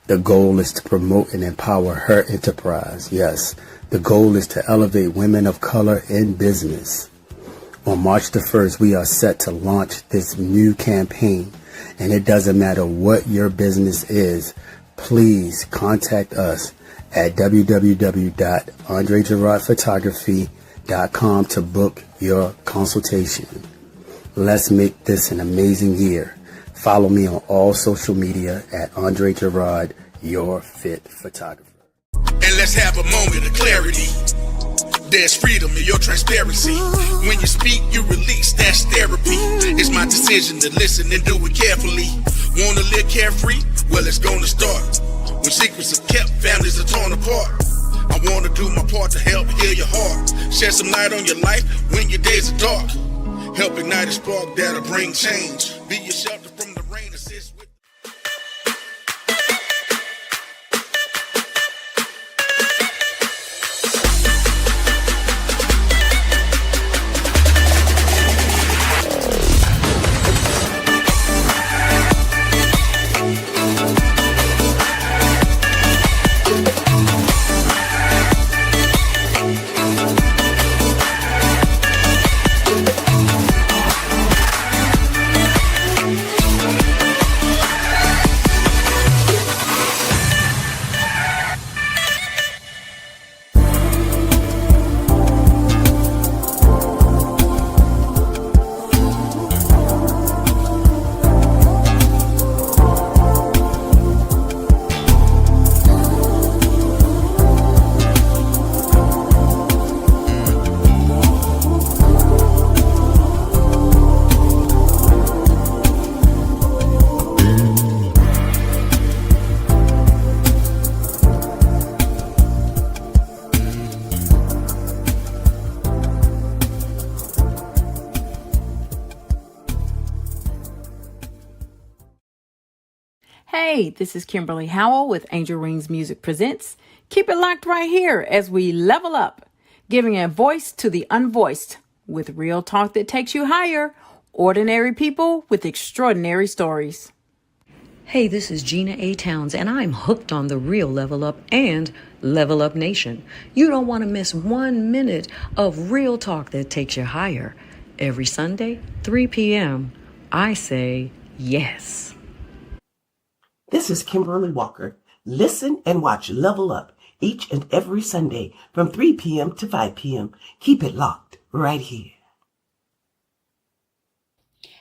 The goal is to promote and empower her enterprise. Yes, the goal is to elevate women of color in business. On March the 1st, we are set to launch this new campaign, and it doesn't matter what your business is. Please contact us at www.andregerardphotography.com to book your consultation. Let's make this an amazing year. Follow me on all social media at Andre Gerard, your fit photographer. And let's have a moment of clarity. There's freedom in your transparency. When you speak, you release. That's therapy. It's my decision to listen and do it carefully. Wanna live carefree? Well, it's gonna start. When secrets are kept, families are torn apart. I wanna do my part to help heal your heart. Shed some light on your life when your days are dark. Help ignite a spark that'll bring change. Be your shelter from the rain. Assist with Hey, this is Kimberly Howell with Angel Rings Music Presents. Keep it locked right here as we level up, giving a voice to the unvoiced with real talk that takes you higher. Ordinary people with extraordinary stories. Hey, this is Gina A. Towns, and I'm hooked on the real Level Up and Level Up Nation. You don't want to miss 1 minute of real talk that takes you higher. Every Sunday, 3 p.m., I say yes. This is Kimberly Walker. Listen and watch Level Up each and every Sunday from 3 p.m. to 5 p.m. Keep it locked right here.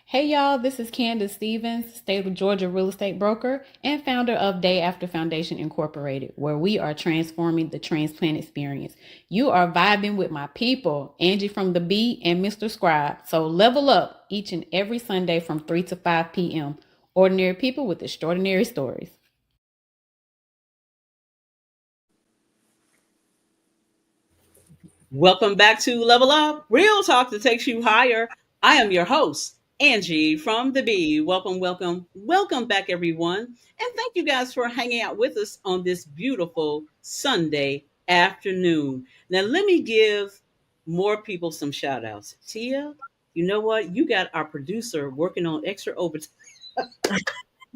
Hey y'all, this is Candace Stevens, State of Georgia real estate broker and founder of Day After Foundation Incorporated, where we are transforming the transplant experience. You are vibing with my people, Angee from the B and Mr. Scribe. So level up each and every Sunday from 3 to 5 p.m. Ordinary people with extraordinary stories. Welcome back to Level Up, real talk that takes you higher. I am your host, Angee from the B. Welcome, welcome, welcome back, everyone. And thank you guys for hanging out with us on this beautiful Sunday afternoon. Now, let me give more people some shout outs. Tia, you know what? You got our producer working on extra overtime.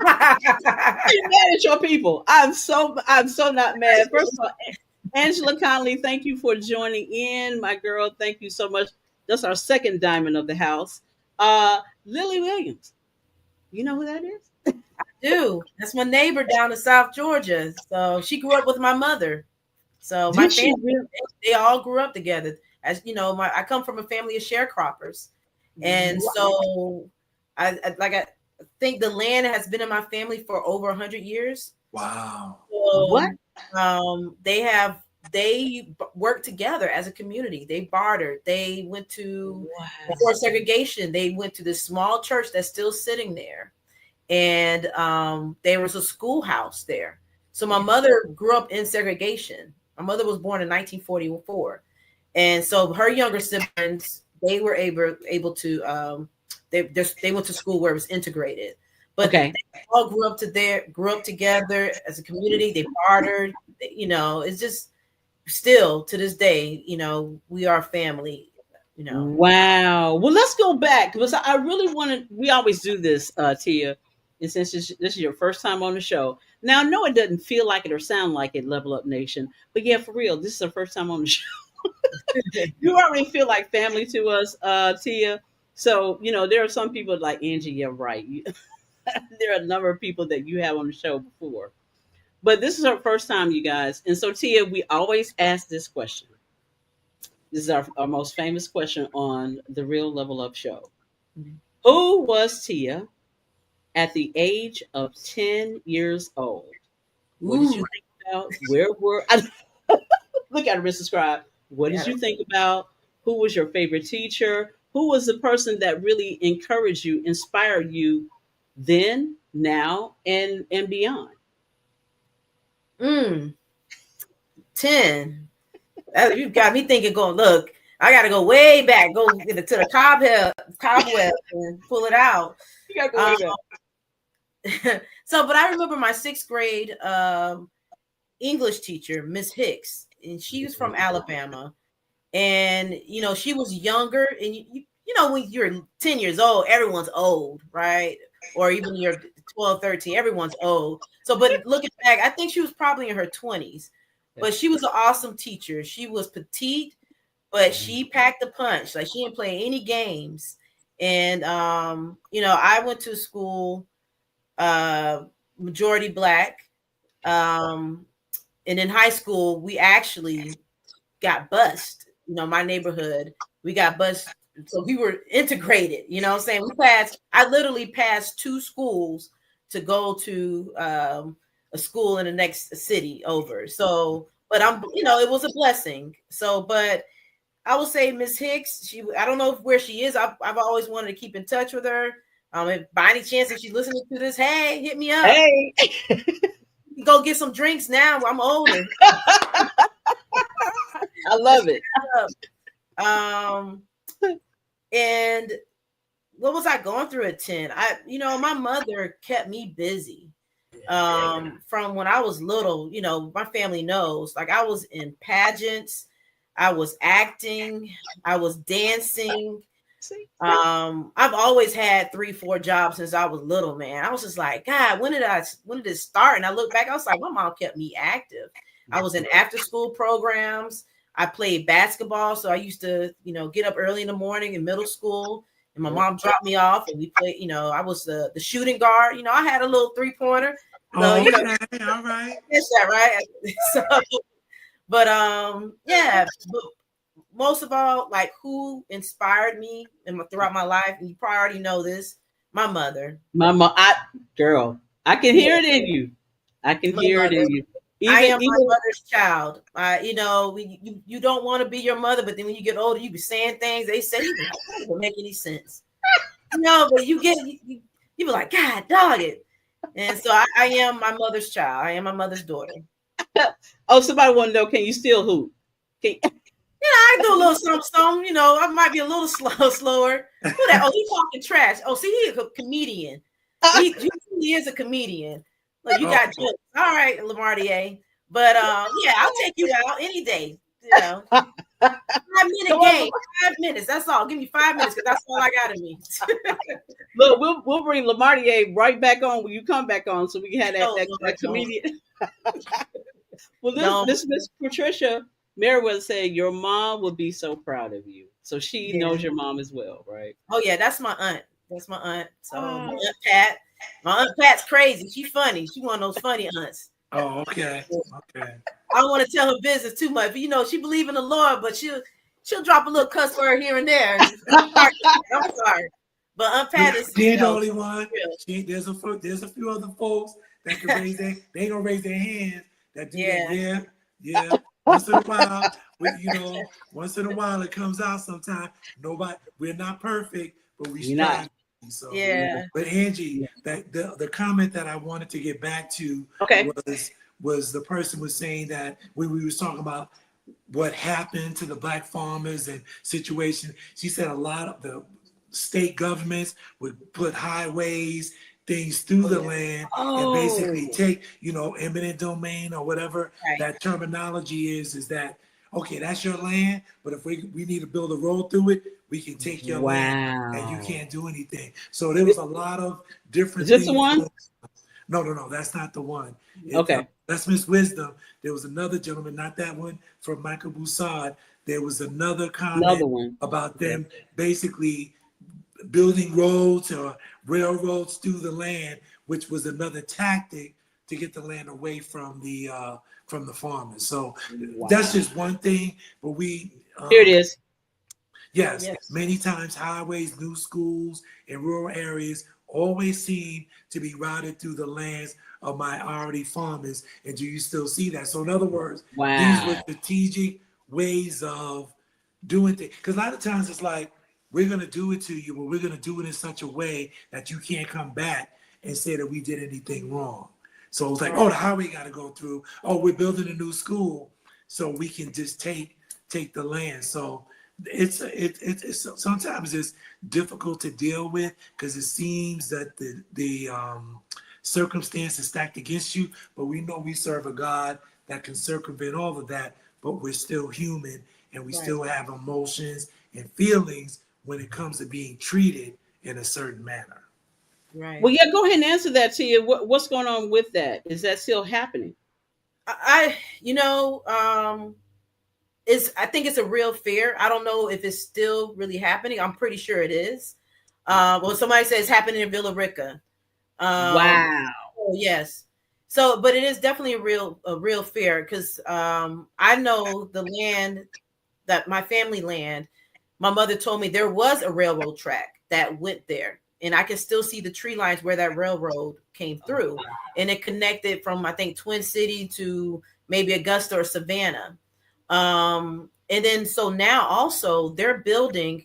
I'm mad at your people. I'm so not mad. First of all, Angela Conley, thank you for joining in, my girl. Thank you so much. That's our second diamond of the house. Lily Williams. You know who that is? Do. That's my neighbor down in South Georgia. So she grew up with my mother. So my Did she family, really? they all grew up together. As you know, I come from a family of sharecroppers. And so I think the land has been in my family for over 100 years. Wow. So, What? they worked together as a community. They bartered. They went to Wow. before segregation. They went to this small church that's still sitting there, and there was a schoolhouse there. So my mother grew up in segregation. My mother was born in 1944, and so her younger siblings, they were able to they went to school where it was integrated. But Okay. they all grew up together as a community. They bartered. You know, it's just still to this day, you know, we are family. You know. Wow. Well, let's go back because I really wanted. We always do this, Tia, and since this is your first time on the show. Now, I know it doesn't feel like it or sound like it, Level Up Nation, but yeah, for real, this is the first time on the show. You already feel like family to us, Tia. So, you know, there are some people like Angee, yeah, right. There are a number of people that you have on the show before. But this is her first time, you guys. And so, Tia, we always ask this question. This is our most famous question on the Real Level Up show. Who was Tia at the age of 10 years old? What did you think about? Where were look at her, Mrs. Scribe. What did you think about? Who was your favorite teacher? Who was the person that really encouraged you, inspired you then, now, and beyond? 10. You got me thinking, going, look, I got to go way back, go to the cobweb and pull it out. You got to go way back. So, but I remember my 6th grade English teacher, Miss Hicks, and she was from Alabama. And, you know, she was younger. And, you know, when you're 10 years old, everyone's old, right? Or even you're 12, 13, everyone's old. So, but looking back, I think she was probably in her 20s. But she was an awesome teacher. She was petite, but she packed a punch. Like, she didn't play any games. And, you know, I went to school majority Black. And in high school, we actually got bused. You know, my neighborhood, we got bused. So we were integrated, you know what I'm saying? I literally passed 2 schools to go to a school in the next city over. So, but you know, it was a blessing. So, but I will say Miss Hicks, I don't know where she is. I've always wanted to keep in touch with her. If by any chance, if she's listening to this, hey, hit me up. Hey, go get some drinks now. I'm older. I love it. And what was I going through at 10? You know, my mother kept me busy. From when I was little, you know, my family knows, like, I was in pageants, I was acting, I was dancing. I've always had 3-4 jobs since I was little, man. I was just like, God, when did it start? And I look back, I was like, my mom kept me active. I was in after school programs. I played basketball. So I used to, you know, get up early in the morning in middle school, and my mom dropped me off, and we played, you know, I was the shooting guard. You know, I had a little 3-pointer. So, you know, all right. That's that, right? So, but yeah, but most of all, like, who inspired me throughout my life, and you probably already know this, my mother. My mom, girl, I can hear it in you. I can hear it in you. I am my mother's child. You know, you don't want to be your mother, but then when you get older, you be saying things they say that don't make any sense. No, but you be like, God, dog it. And so I am my mother's child. I am my mother's daughter. Oh, somebody want to know, can you still hoop? Yeah, I do a little something. You know, I might be a little slower. Who that? Oh, he's talking trash. Oh, see, he's a comedian. He is a comedian. Look, you got jokes. All right, Lamartier. But yeah, I'll take you out any day. You know, 5-minute game, 5 minutes. That's all. Give me 5 minutes, because that's all I got in me. Look, we'll bring Lamartier right back on when you come back on, so we can have that comedian. Well, this Miss Patricia Meriwether said your mom would be so proud of you. So she knows your mom as well, right? Oh yeah, that's my aunt. That's my aunt. So my aunt Pat. My aunt Pat's crazy. She's funny. She one of those funny aunts. Oh, okay. Okay. I don't want to tell her business too much, but you know, she believes in the Lord, but she'll drop a little cuss word here and there. I'm sorry. But Aunt Pat is the only one. There's a few other folks that can raise they ain't gonna raise their hands. That do that. Yeah. Once in a while, once in a while it comes out sometime. We're not perfect, but we strive. So, yeah. But Angee, the comment that I wanted to get back to was the person was saying that when we was talking about what happened to the Black farmers and situation, she said a lot of the state governments would put highways, things through the land, and basically take, eminent domain or whatever that terminology is that, okay, that's your land, but if we need to build a road through it, we can take your land and you can't do anything. So there was a lot of different things. Is this the one? No, that's not the one. Okay. That's Miss Wisdom. There was another gentleman, not that one, from Michael Boussard. There was another comment about them basically building roads or railroads through the land, which was another tactic to get the land away from the farmers. So that's just one thing. But we Here it is. yes, many times highways, new schools in rural areas always seem to be routed through the lands of minority farmers. And do you still see that? So in other words, these were strategic ways of doing things. Because a lot of times it's like, we're going to do it to you, but we're going to do it in such a way that you can't come back and say that we did anything wrong. So it's like, oh, the highway got to go through. Oh, we're building a new school, so we can just take the land. So it's sometimes it's difficult to deal with because it seems that the circumstances stacked against you, but we know we serve a God that can circumvent all of that, but we're still human and we still have emotions and feelings when it comes to being treated in a certain manner. Right. Well, yeah, go ahead and answer that, Tia. What's going on with that? Is that still happening? I think it's a real fear. I don't know if it's still really happening. I'm pretty sure it is. Well, somebody says it's happening in Villa Rica. Wow. Oh, yes. So, but it is definitely a real fear because I know the land that my family land. My mother told me there was a railroad track that went there, and I can still see the tree lines where that railroad came through, and it connected from, I think, Twin City to maybe Augusta or Savannah. And then so now also they're building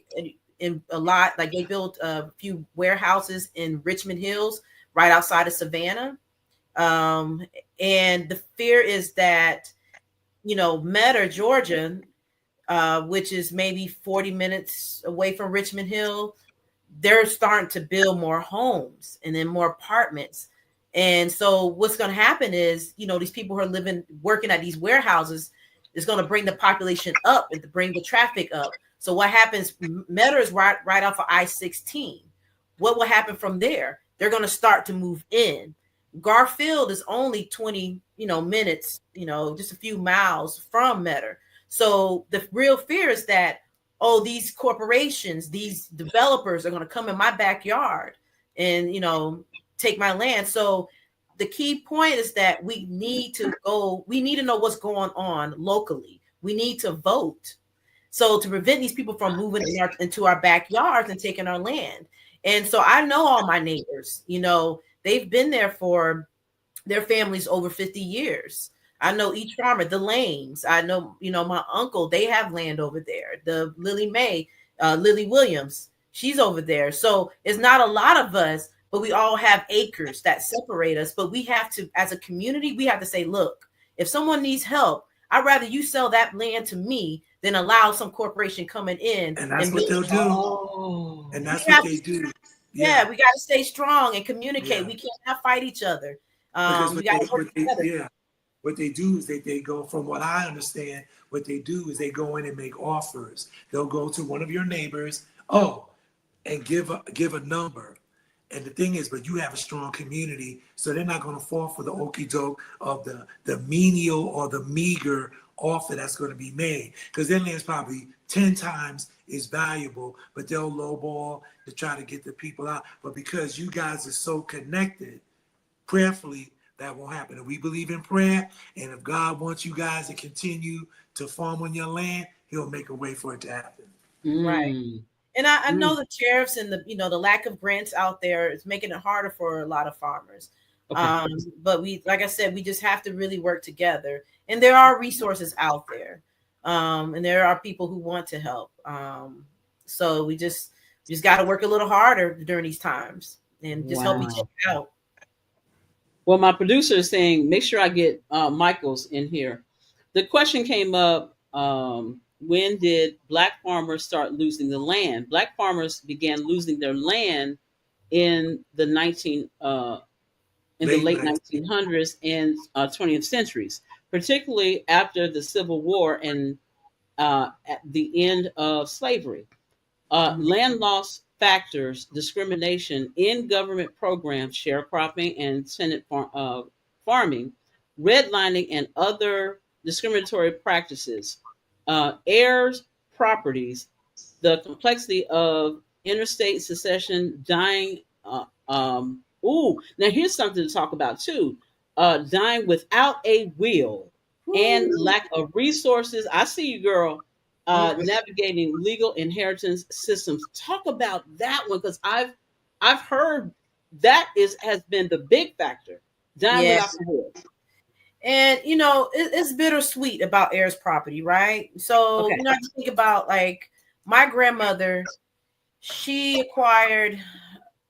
in a lot, like they built a few warehouses in Richmond Hills right outside of Savannah. And the fear is that, Metter, Georgia, which is maybe 40 minutes away from Richmond Hill, they're starting to build more homes and then more apartments. And so what's going to happen is, these people who are working at these warehouses is going to bring the population up and to bring the traffic up. So what happens, Metter is right off of I-16. What will happen from there? They're going to start to move in. Garfield is only 20, minutes, just a few miles from Metter. So the real fear is that, these corporations, these developers are going to come in my backyard and, take my land. So the key point is that we need to know what's going on locally. We need to vote. So to prevent these people from moving into our backyards and taking our land. And so I know all my neighbors, they've been there for their families over 50 years. I know each farmer, the Lanes. I know, my uncle, they have land over there. The Lily Williams, she's over there. So it's not a lot of us, but we all have acres that separate us. But we have to, as a community, we have to say, look, if someone needs help, I'd rather you sell that land to me than allow some corporation coming in. And that's what they'll do. And that's what they do. Yeah, we got to stay strong and communicate. We can't fight each other. We got to work together. What they do is they go, from what I understand, what they do is they go in and make offers. They'll go to one of your neighbors, and give a number. And the thing is, but you have a strong community, so they're not going to fall for the okie doke of the menial or the meager offer that's going to be made, because their land's probably 10 times as valuable, but they'll lowball to try to get the people out. But because you guys are so connected, prayerfully, that won't happen. And we believe in prayer, and if God wants you guys to continue to farm on your land, he'll make a way for it to happen. Right. And I know the tariffs and the lack of grants out there is making it harder for a lot of farmers. Okay. But like I said, we just have to really work together. And there are resources out there. And there are people who want to help. So we just got to work a little harder during these times and just help each other out. Well, my producer is saying, make sure I get Michael's in here. The question came up, when did Black farmers start losing the land? Black farmers began losing their land in the late 1900s and 20th centuries, particularly after the Civil War and at the end of slavery. Land loss factors, discrimination in government programs, sharecropping and tenant farming, redlining, and other discriminatory practices, heirs, properties, the complexity of interstate succession, dying. Now here's something to talk about too. dying without a will and lack of resources. I see you, girl. Navigating legal inheritance systems. Talk about that one, because I've heard that has been the big factor. Dying Yeah. without a will. And it's bittersweet about heirs property, right? So Okay. I just think about like my grandmother. She acquired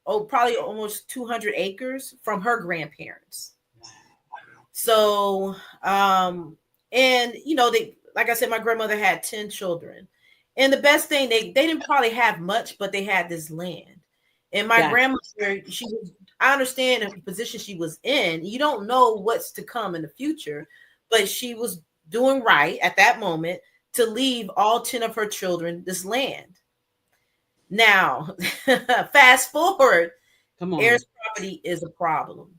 probably almost 200 acres from her grandparents. So and they, like I said, my grandmother had 10 children, and the best thing, they didn't probably have much, but they had this land. And my grandmother, I understand the position she was in. You don't know what's to come in the future, but she was doing right at that moment to leave all 10 of her children this land. Now, fast forward, heirs property is a problem.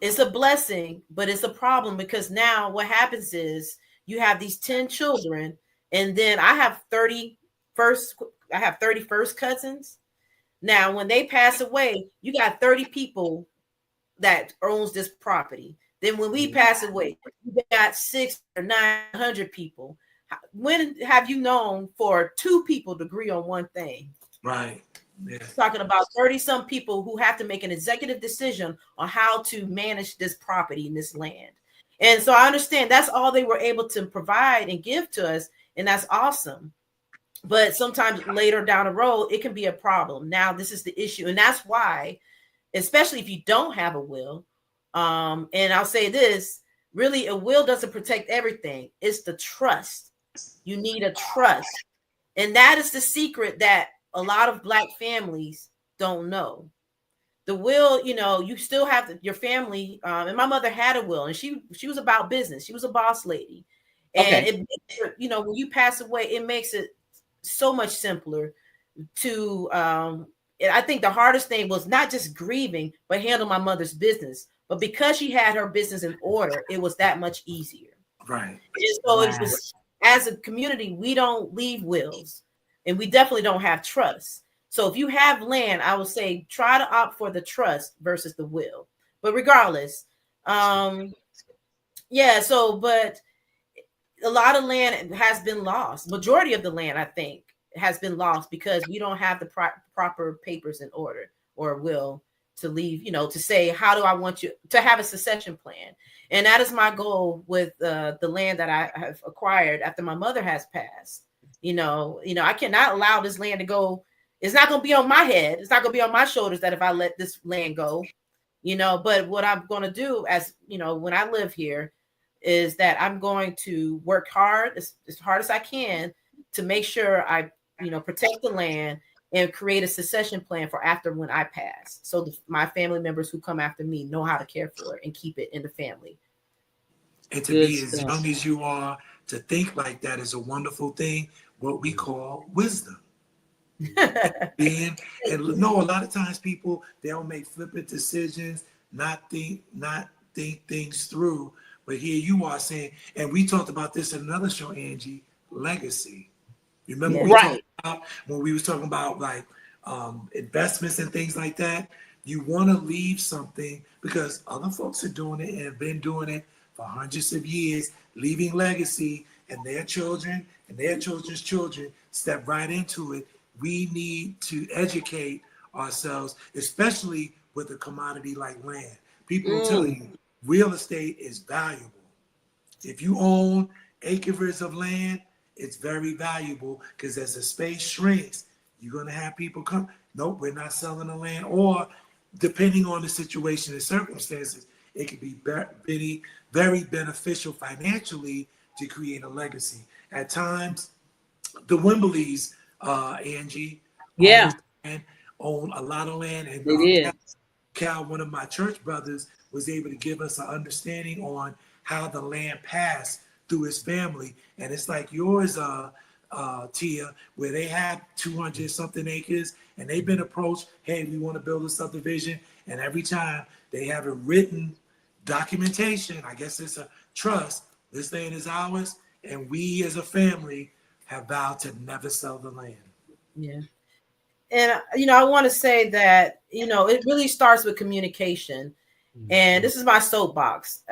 It's a blessing, but it's a problem, because now what happens is you have these 10 children, and then I have 30 first cousins. Now, when they pass away, you got 30 people that owns this property. Then when we pass away, you got 600 or 900 people. When have you known for 2 people to agree on one thing? Right. Yeah. Talking about 30 some people who have to make an executive decision on how to manage this property and this land. And so I understand that's all they were able to provide and give to us. And that's awesome. But sometimes later down the road, it can be a problem. Now, this is the issue. And that's why, especially if you don't have a will, and I'll say this, really, a will doesn't protect everything. It's the trust. You need a trust. And that is the secret that a lot of Black families don't know. The will, you still have your family. And my mother had a will, and she was about business. She was a boss lady. And when you pass away, it makes it so much simpler to I think the hardest thing was not just grieving, but handle my mother's business. But because she had her business in order, it was that much easier. Right. And so it was, as a community, we don't leave wills, and we definitely don't have trust. So if you have land, I would say try to opt for the trust versus the will. But regardless, but a lot of land has been lost. Majority of the land, I think, has been lost because we don't have the proper papers in order or will to leave, to say, how do I want you to have a succession plan? And that is my goal with the land that I have acquired after my mother has passed. I cannot allow this land to go. It's not going to be on my head. It's not going to be on my shoulders that if I let this land go, but what I'm going to do as, when I live here, is that I'm going to work hard, as hard as I can, to make sure I, protect the land and create a succession plan for after when I pass. So my family members who come after me know how to care for it and keep it in the family. And to be as young as you are, to think like that is a wonderful thing, what we call wisdom. And a lot of times people, they'll make flippant decisions, not think things through. But here you are saying, and we talked about this in another show, Angee, legacy. Remember we talked about when we was talking about like investments and things like that? You want to leave something because other folks are doing it and have been doing it for hundreds of years, leaving legacy, and their children and their children's children step right into it. We need to educate ourselves, especially with a commodity like land. People will tell you real estate is valuable. If you own acres of land, it's very valuable because as the space shrinks, you're going to have people come, nope, we're not selling the land. Or depending on the situation and circumstances, it could be very, very beneficial financially to create a legacy. At times, the Wimbleys, Angee, own a lot of land. And Cal, one of my church brothers, was able to give us an understanding on how the land passed through his family. And it's like yours, Tia, where they have 200 something acres and they've been approached, hey, we want to build a subdivision. And every time they have a written documentation, I guess it's a trust, this land is ours. And we as a family have vowed to never sell the land. Yeah. And, I want to say that, it really starts with communication. And this is my soapbox.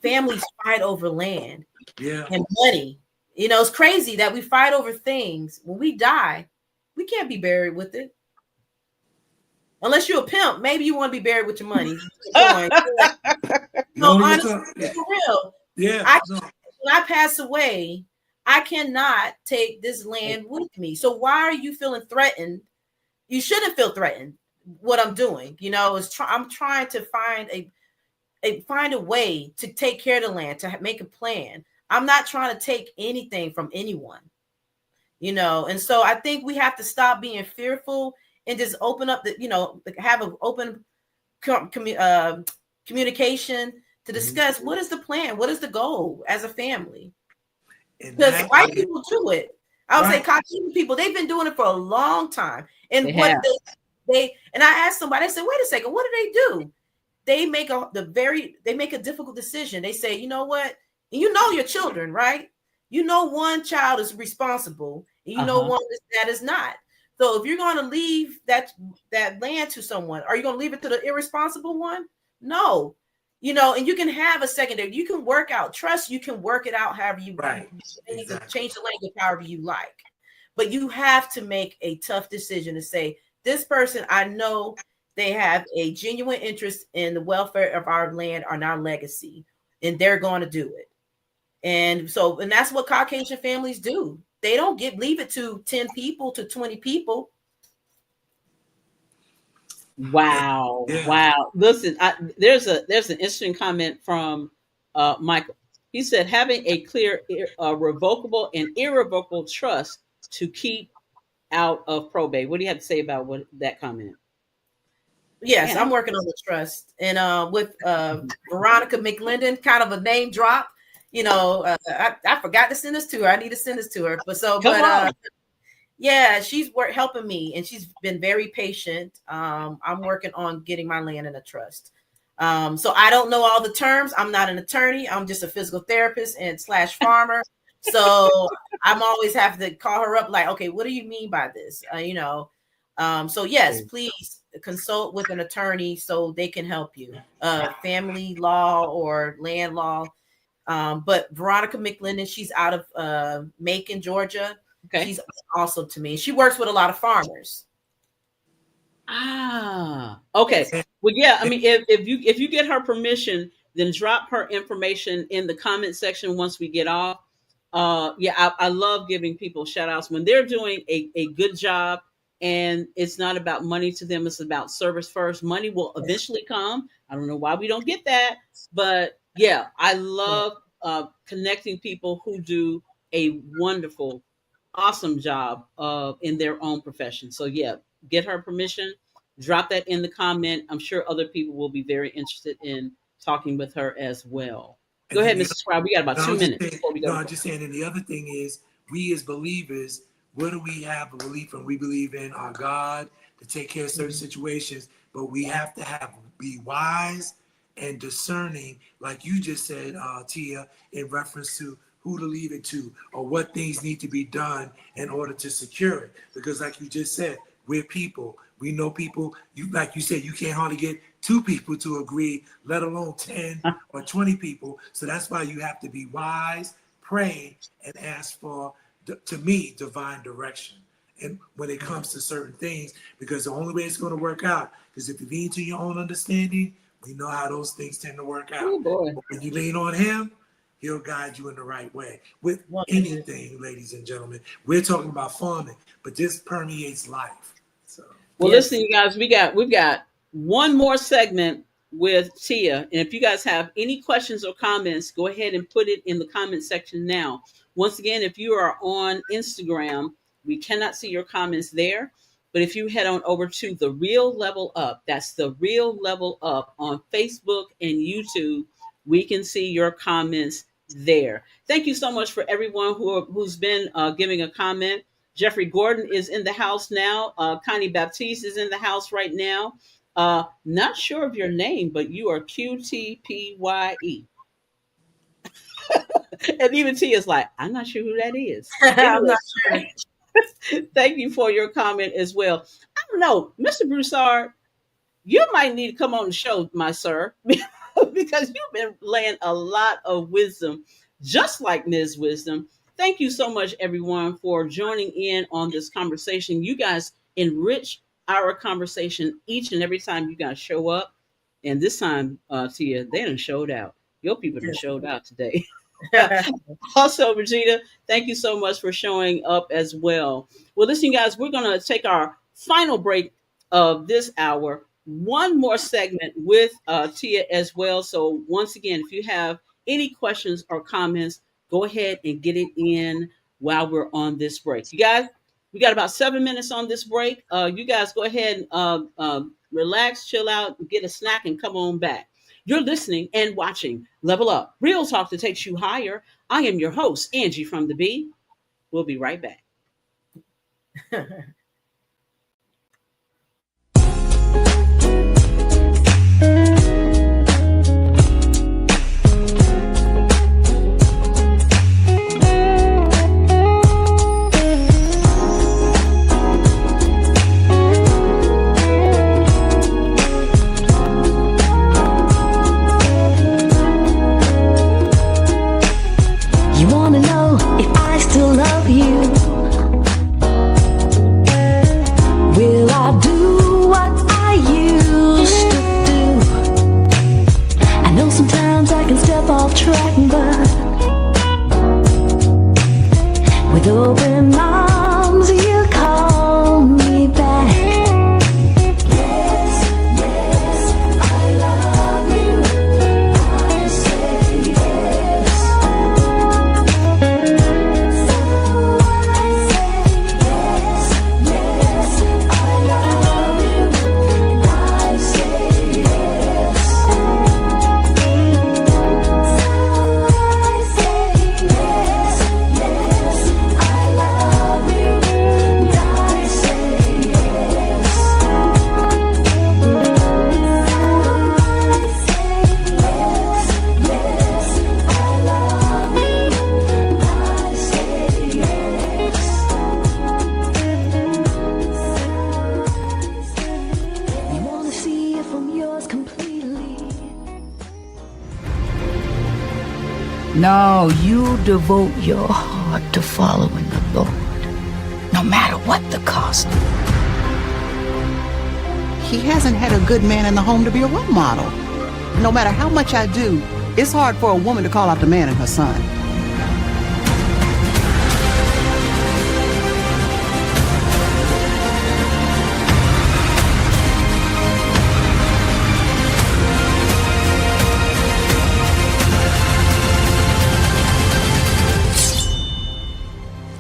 Families fight over land and money. It's crazy that we fight over things. When we die, we can't be buried with it. Unless you're a pimp, maybe you want to be buried with your money. Honestly, for real. Yeah. When I pass away, I cannot take this land with me. So why are you feeling threatened? You shouldn't feel threatened. What I'm doing, I'm trying to find a way to take care of the land, to make a plan. I'm not trying to take anything from anyone, and so I think we have to stop being fearful and just open up have an open communication to discuss what is the plan, what is the goal as a family. Because white people do it. I would say Caucasian people, they've been doing it for a long time. And they and I asked somebody, I said, wait a second, what do? They make a difficult decision. They say, you know what? And your children, right? One child is responsible, and one that is not. So if you're going to leave that land to someone, are you going to leave it to the irresponsible one? No. And you can have a secondary. You can work out trust. You can work it out however you right. You can change the language however you like. But you have to make a tough decision to say, this person, I know they have a genuine interest in the welfare of our land and our legacy, and they're going to do it. And that's what Caucasian families do. They don't leave it to 10 people, to 20 people. Wow. Yeah. Wow. Listen, there's an interesting comment from Michael. He said, having a clear, revocable and irrevocable trust to keep out of probate. What do you have to say about that comment? Yes, I'm working on the trust. And with Veronica McLendon, kind of a name drop. I forgot to send this to her. I need to send this to her. Yeah, she's helping me, and she's been very patient. I'm working on getting my land in a trust. So I don't know all the terms. I'm not an attorney. I'm just a physical therapist and / farmer. So I'm always have to call her up like, okay, what do you mean by this? So yes, please consult with an attorney so they can help you. Family law or land law. But Veronica McLendon, she's out of Macon, Georgia. Okay. She's awesome to me. She works with a lot of farmers. Okay. Well, yeah. I mean, if you get her permission, then drop her information in the comment section once we get off. I love giving people shout outs when they're doing a good job, and it's not about money to them. It's about service first. Money will eventually come. I don't know why we don't get that, but yeah, I love connecting people who do a wonderful, awesome job in their own profession. So yeah, get her permission, drop that in the comment. I'm sure other people will be very interested in talking with her as well. Go ahead, Mr. Scribe. We got about 2 minutes before we go. I'm just saying, and the other thing is, we as believers, what do we have a belief in? We believe in our God to take care of certain situations, but we have to be wise and discerning, like you just said, Tia, in reference to who to leave it to or what things need to be done in order to secure it. Because like you just said, we're people. We know people. Like you said, you can't hardly get 2 people to agree, let alone 10 or 20 people. So that's why you have to be wise, pray, and ask for, to me, divine direction. And when it comes to certain things, because the only way it's going to work out is if you lean to your own understanding. We know how those things tend to work out. But when you lean on him, he'll guide you in the right way. With anything, ladies and gentlemen, we're talking about farming, but this permeates life. So, listen, you guys, we've got one more segment with Tia, and if you guys have any questions or comments, go ahead and put it in the comment section now. Once again, if you are on Instagram, we cannot see your comments there. But if you head on over to The Real Level Up, that's The Real Level Up on Facebook and YouTube, we can see your comments there. Thank you so much for everyone who's been giving a comment. Jeffrey Gordon is in the house now. Connie Baptiste is in the house right now. Not sure of your name, but you are QTPYE. And even T is like, I'm not sure who that is. I'm not sure. Thank you for your comment as well. I don't know, Mr. Broussard, you might need to come on the show, my sir, because you've been laying a lot of wisdom, just like Ms. Wisdom. Thank you so much, everyone, for joining in on this conversation. You guys enrich our conversation each and every time you guys show up. And this time, Tia, they done showed out. Your people done showed out today. Also, Regina, thank you so much for showing up as well. Well, listen, guys, we're going to take our final break of this hour. One more segment with Tia as well. So, once again, if you have any questions or comments, go ahead and get it in while we're on this break. You guys, we got about 7 minutes on this break. You guys go ahead and relax, chill out, get a snack, and come on back. You're listening and watching Level Up, real talk that takes you higher. I am your host, Angee from the B. We'll be right back. You wanna know if I still love you? Will I do what I used to do? I know sometimes I can step off track, but with open arms you call me back. Yes, yes, I love you. I say yes. No, you devote your heart to following the Lord, no matter what the cost. He hasn't had a good man in the home to be a role model. No matter how much I do, it's hard for a woman to call out the man in her son.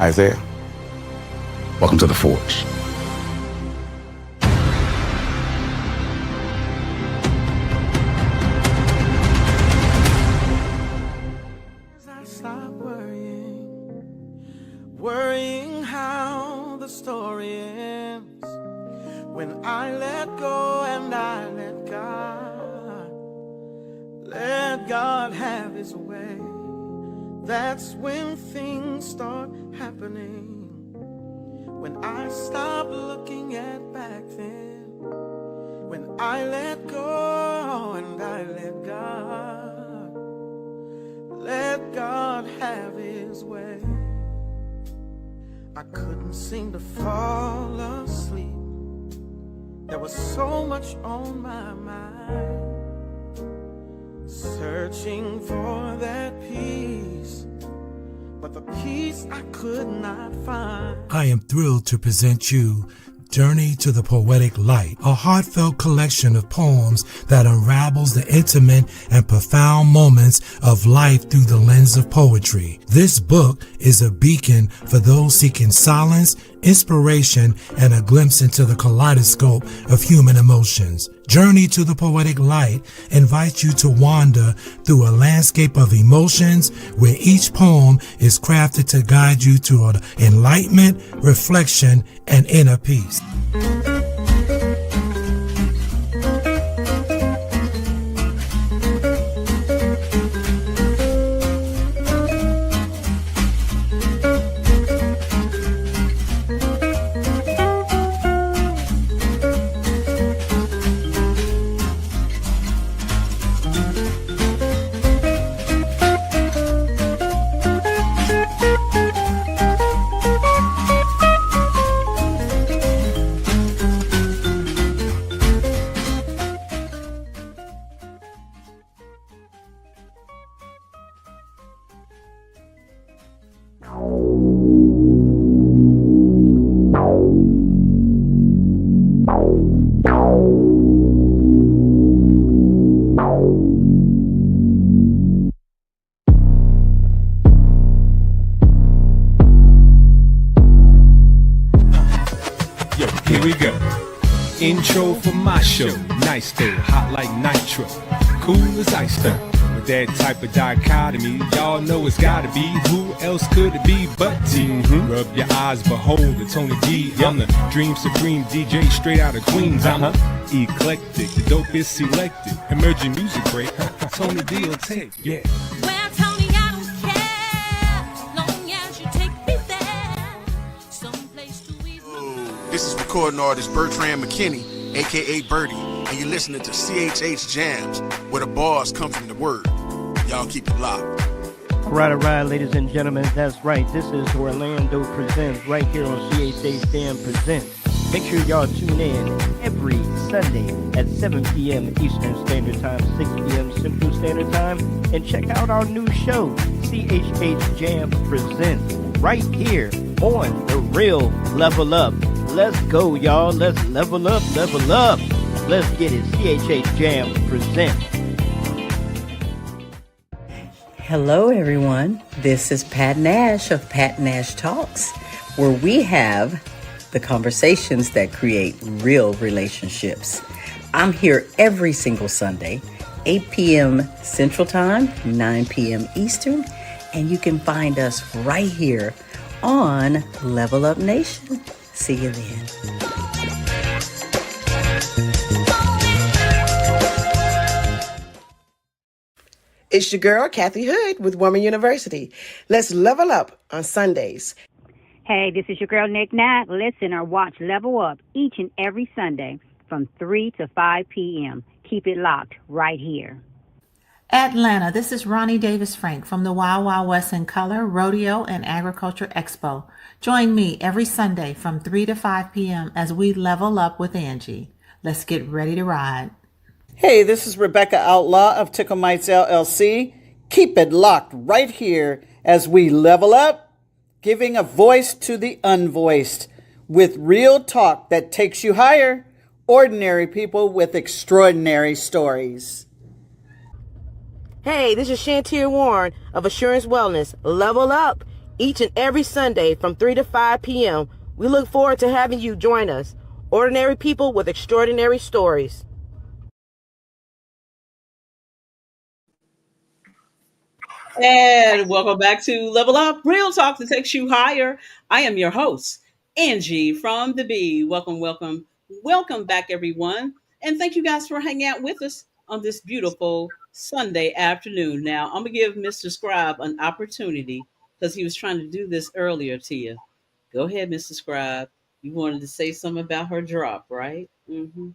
Isaiah, welcome to the Forge. I stop worrying how the story ends. When I let go and I let God have his way. That's when things start happening. When I stop looking at back then. When I let go and I let God have his way. I couldn't seem to fall asleep. There was so much on my mind. Searching for that peace, but the peace I could not find. I am thrilled to present you Journey to the Poetic Light, a heartfelt collection of poems that unravels the intimate and profound moments of life through the lens of poetry. This book is a beacon for those seeking silence, inspiration, and a glimpse into the kaleidoscope of human emotions. Journey to the Poetic Light invites you to wander through a landscape of emotions where each poem is crafted to guide you toward enlightenment, reflection, and inner peace. Intro for my show, nice though, hot like nitro, cool as ice though. With that type of dichotomy, y'all know it's gotta be. Who else could it be but T? Rub your eyes, behold the Tony D. I'm the Dream Supreme DJ, straight out of Queens. I'm eclectic, the dope is selected. Emerging music break, Tony D will take, yeah. Well, Tony, I don't care, long as you take me there, someplace to ease my. This is recording artist Bertrand McKinney, aka Birdie, and you're listening to CHH Jams, where the bars come from the word. Y'all keep it locked. All right, ladies and gentlemen, that's right. This is Orlando Presents right here on CHH Jam Presents. Make sure y'all tune in every Sunday at 7 p.m. Eastern Standard Time, 6 p.m. Central Standard Time, and check out our new show, CHH Jam Presents, right here on The Real Level Up. Let's go, y'all. Let's level up, level up. Let's get it. CHH Jam Presents. Hello, everyone. This is Pat Nash of Pat Nash Talks, where we have the conversations that create real relationships. I'm here every single Sunday, 8 p.m. Central Time, 9 p.m. Eastern, and you can find us right here on Level Up Nation. See you then. It's your girl, Kathy Hood with Woman University. Let's level up on Sundays. Hey, this is your girl, Nick Nat. Listen or watch Level Up each and every Sunday from 3 to 5 p.m. Keep it locked right here. Atlanta, this is Ronnie Davis Frank from the Wild Wild West in Color, Rodeo, and Agriculture Expo. Join me every Sunday from 3 to 5 p.m. as we level up with Angee. Let's get ready to ride. Hey, this is Rebecca Outlaw of Tickle Mites LLC. Keep it locked right here as we level up, giving a voice to the unvoiced with real talk that takes you higher, ordinary people with extraordinary stories. Hey, this is Shantia Warren of Assurance Wellness. Level up each and every Sunday from 3 to 5 p.m. We look forward to having you join us. Ordinary people with extraordinary stories. And welcome back to Level Up, Real Talk that takes you higher. I am your host, Angee from the B. Welcome back, everyone. And thank you guys for hanging out with us on this beautiful Sunday afternoon. Now, I'm going to give Mr. Scribe an opportunity because he was trying to do this earlier, Tia. Go ahead, Mr. Scribe. You wanted to say something about her drop, right? Mm-hmm.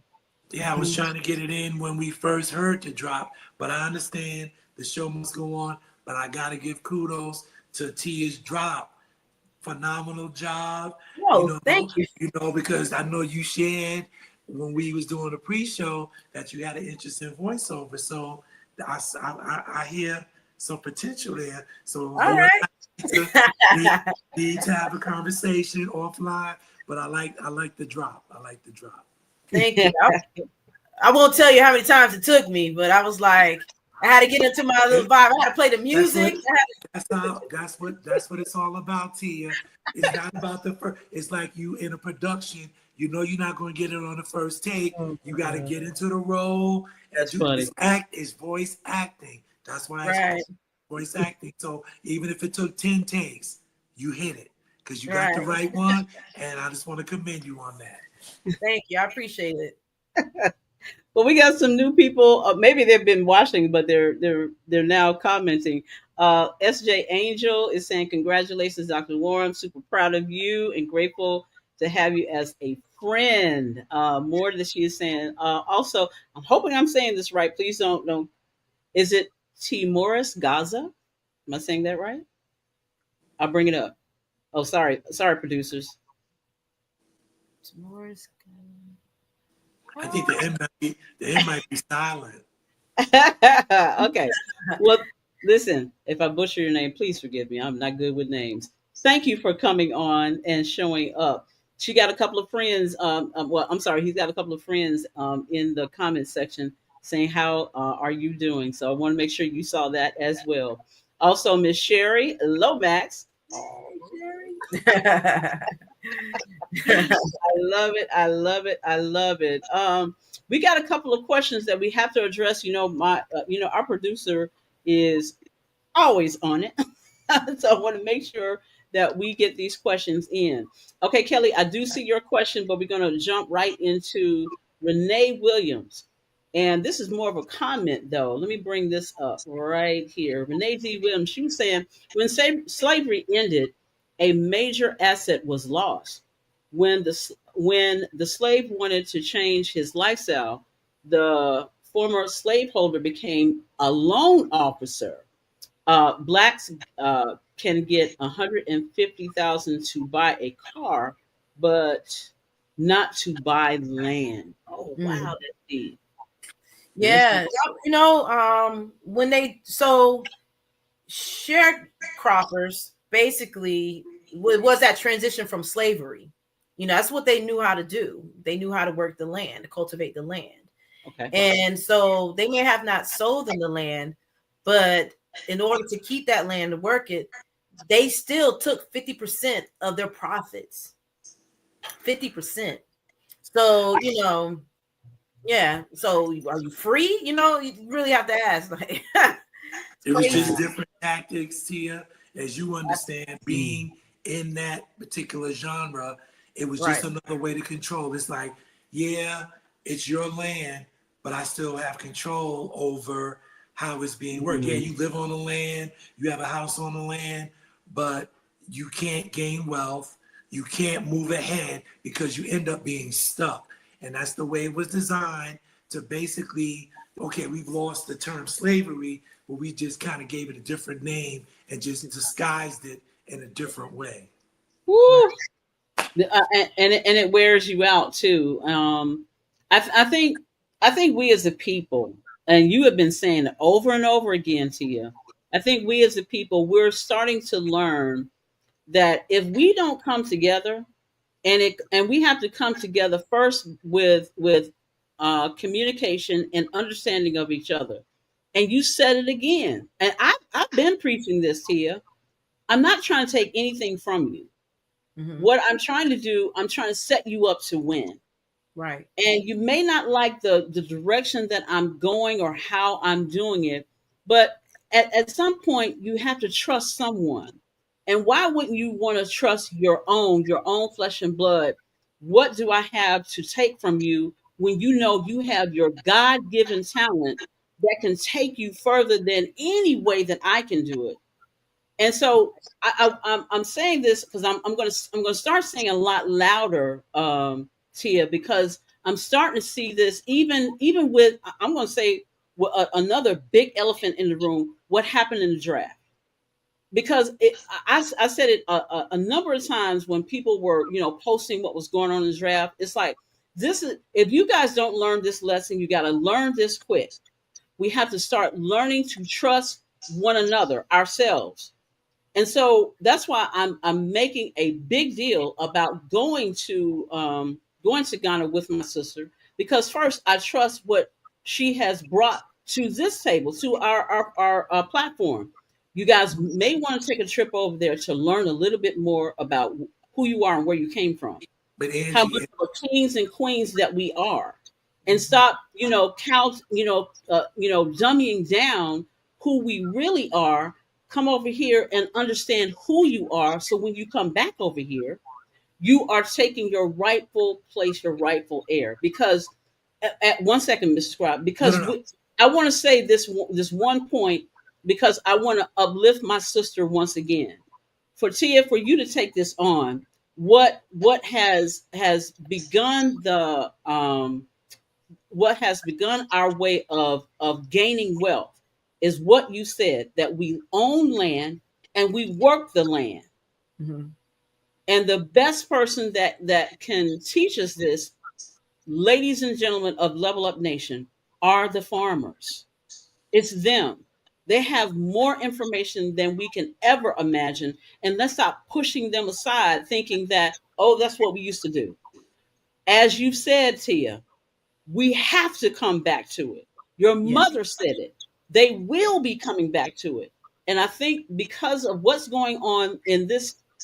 Yeah, I was trying to get it in when we first heard the drop, but I understand the show must go on. But I got to give kudos to Tia's drop. Phenomenal job. Oh, thank you. You know, because I know you shared when we was doing the pre-show that you had an interesting voiceover. So I hear some potential there. So all right. need to have a conversation offline. But I like the drop. Thank you. I won't tell you how many times it took me, but I was like, I had to get into my little vibe. I had to play the music. That's what it's all about, Tia. It's not about the first. It's like you in a production. You know you're not going to get it on the first take. You got to get into the role. That's funny. It's voice acting. That's why it's voice acting. So even if it took 10 takes, you hit it because you got the right one. And I just want to commend you on that. Thank you. I appreciate it. Well, we got some new people. Maybe they've been watching, but they're now commenting. SJ Angel is saying, "Congratulations, Dr. Warren. Super proud of you and grateful to have you as a friend." More that she is saying. Also, I'm hoping I'm saying this right. Please don't. Is it T. Morris Gaza? Am I saying that right? I'll bring it up. Oh, sorry, producers. T. Morris. I think the end might be silent. Okay. Well, listen, if I butcher your name, please forgive me. I'm not good with names. Thank you for coming on and showing up. She got a couple of friends. He's got a couple of friends in the comment section saying, how are you doing? So I want to make sure you saw that as well. Also, Miss Sherry Lomax. Oh, Sherry. I love it. I love it. I love it. We got a couple of questions that we have to address. Our producer is always on it. So I want to make sure that we get these questions in. Okay, Kelly, I do see your question, but we're going to jump right into Renee Williams. And this is more of a comment, though. Let me bring this up right here. Renee D. Williams, she was saying, when slavery ended, a major asset was lost. When the slave wanted to change his lifestyle, the former slaveholder became a loan officer. Blacks can get 150,000 to buy a car, but not to buy land. Oh wow, that's deep. Yeah, when sharecroppers basically was that transition from slavery. That's what they knew how to do. They knew how to work the land, to cultivate the land. Okay. And so they may have not sold them the land, but in order to keep that land to work it, they still took 50% of their profits. 50%. So, yeah. So are you free? You really have to ask. Like, it was just different tactics, Tia, as you understand, being in that particular genre. It was just another way to control. It's like, yeah, it's your land, but I still have control over how it's being worked. Yeah, you live on the land, you have a house on the land, but you can't gain wealth, you can't move ahead because you end up being stuck. And that's the way it was designed to basically, okay, we've lost the term slavery, but we just kind of gave it a different name and just disguised it in a different way. Woo! And it wears you out too. I think we as a people, and you have been saying it over and over again, Tia. I think we as a people, we're starting to learn that if we don't come together, and we have to come together first with communication and understanding of each other. And you said it again, and I've been preaching this, Tia. I'm not trying to take anything from you. What I'm trying to do, I'm trying to set you up to win. Right. And you may not like the direction that I'm going or how I'm doing it, but at some point you have to trust someone. And why wouldn't you want to trust your own flesh and blood? What do I have to take from you when you know you have your God-given talent that can take you further than any way that I can do it? And so I'm saying this because I'm going to start saying a lot louder, Tia, because I'm starting to see this even with, I'm going to say another big elephant in the room. What happened in the draft? Because I said it a number of times when people were posting what was going on in the draft. It's like, this is, if you guys don't learn this lesson, you got to learn this quick. We have to start learning to trust one another, ourselves. And so that's why I'm making a big deal about going to Ghana with my sister, because first I trust what she has brought to this table, to our platform. You guys may want to take a trip over there to learn a little bit more about who you are and where you came from, but Angee, how much of kings and queens that we are, and stop dumbing down who we really are. Come over here and understand who you are. So when you come back over here, you are taking your rightful place, your rightful air. Because at 1 second, Mr. Scribe, because I want to say this one point, because I want to uplift my sister once again. For Tia, for you to take this on, what has begun our way of gaining wealth is what you said, that we own land and we work the land. And the best person that can teach us this, ladies and gentlemen of Level Up Nation, are the farmers. It's them. They have more information than we can ever imagine. And let's stop pushing them aside thinking that, oh, that's what we used to do. As you said, Tia, we have to come back to it. Your mother said it. They will be coming back to it. And I think because of what's going on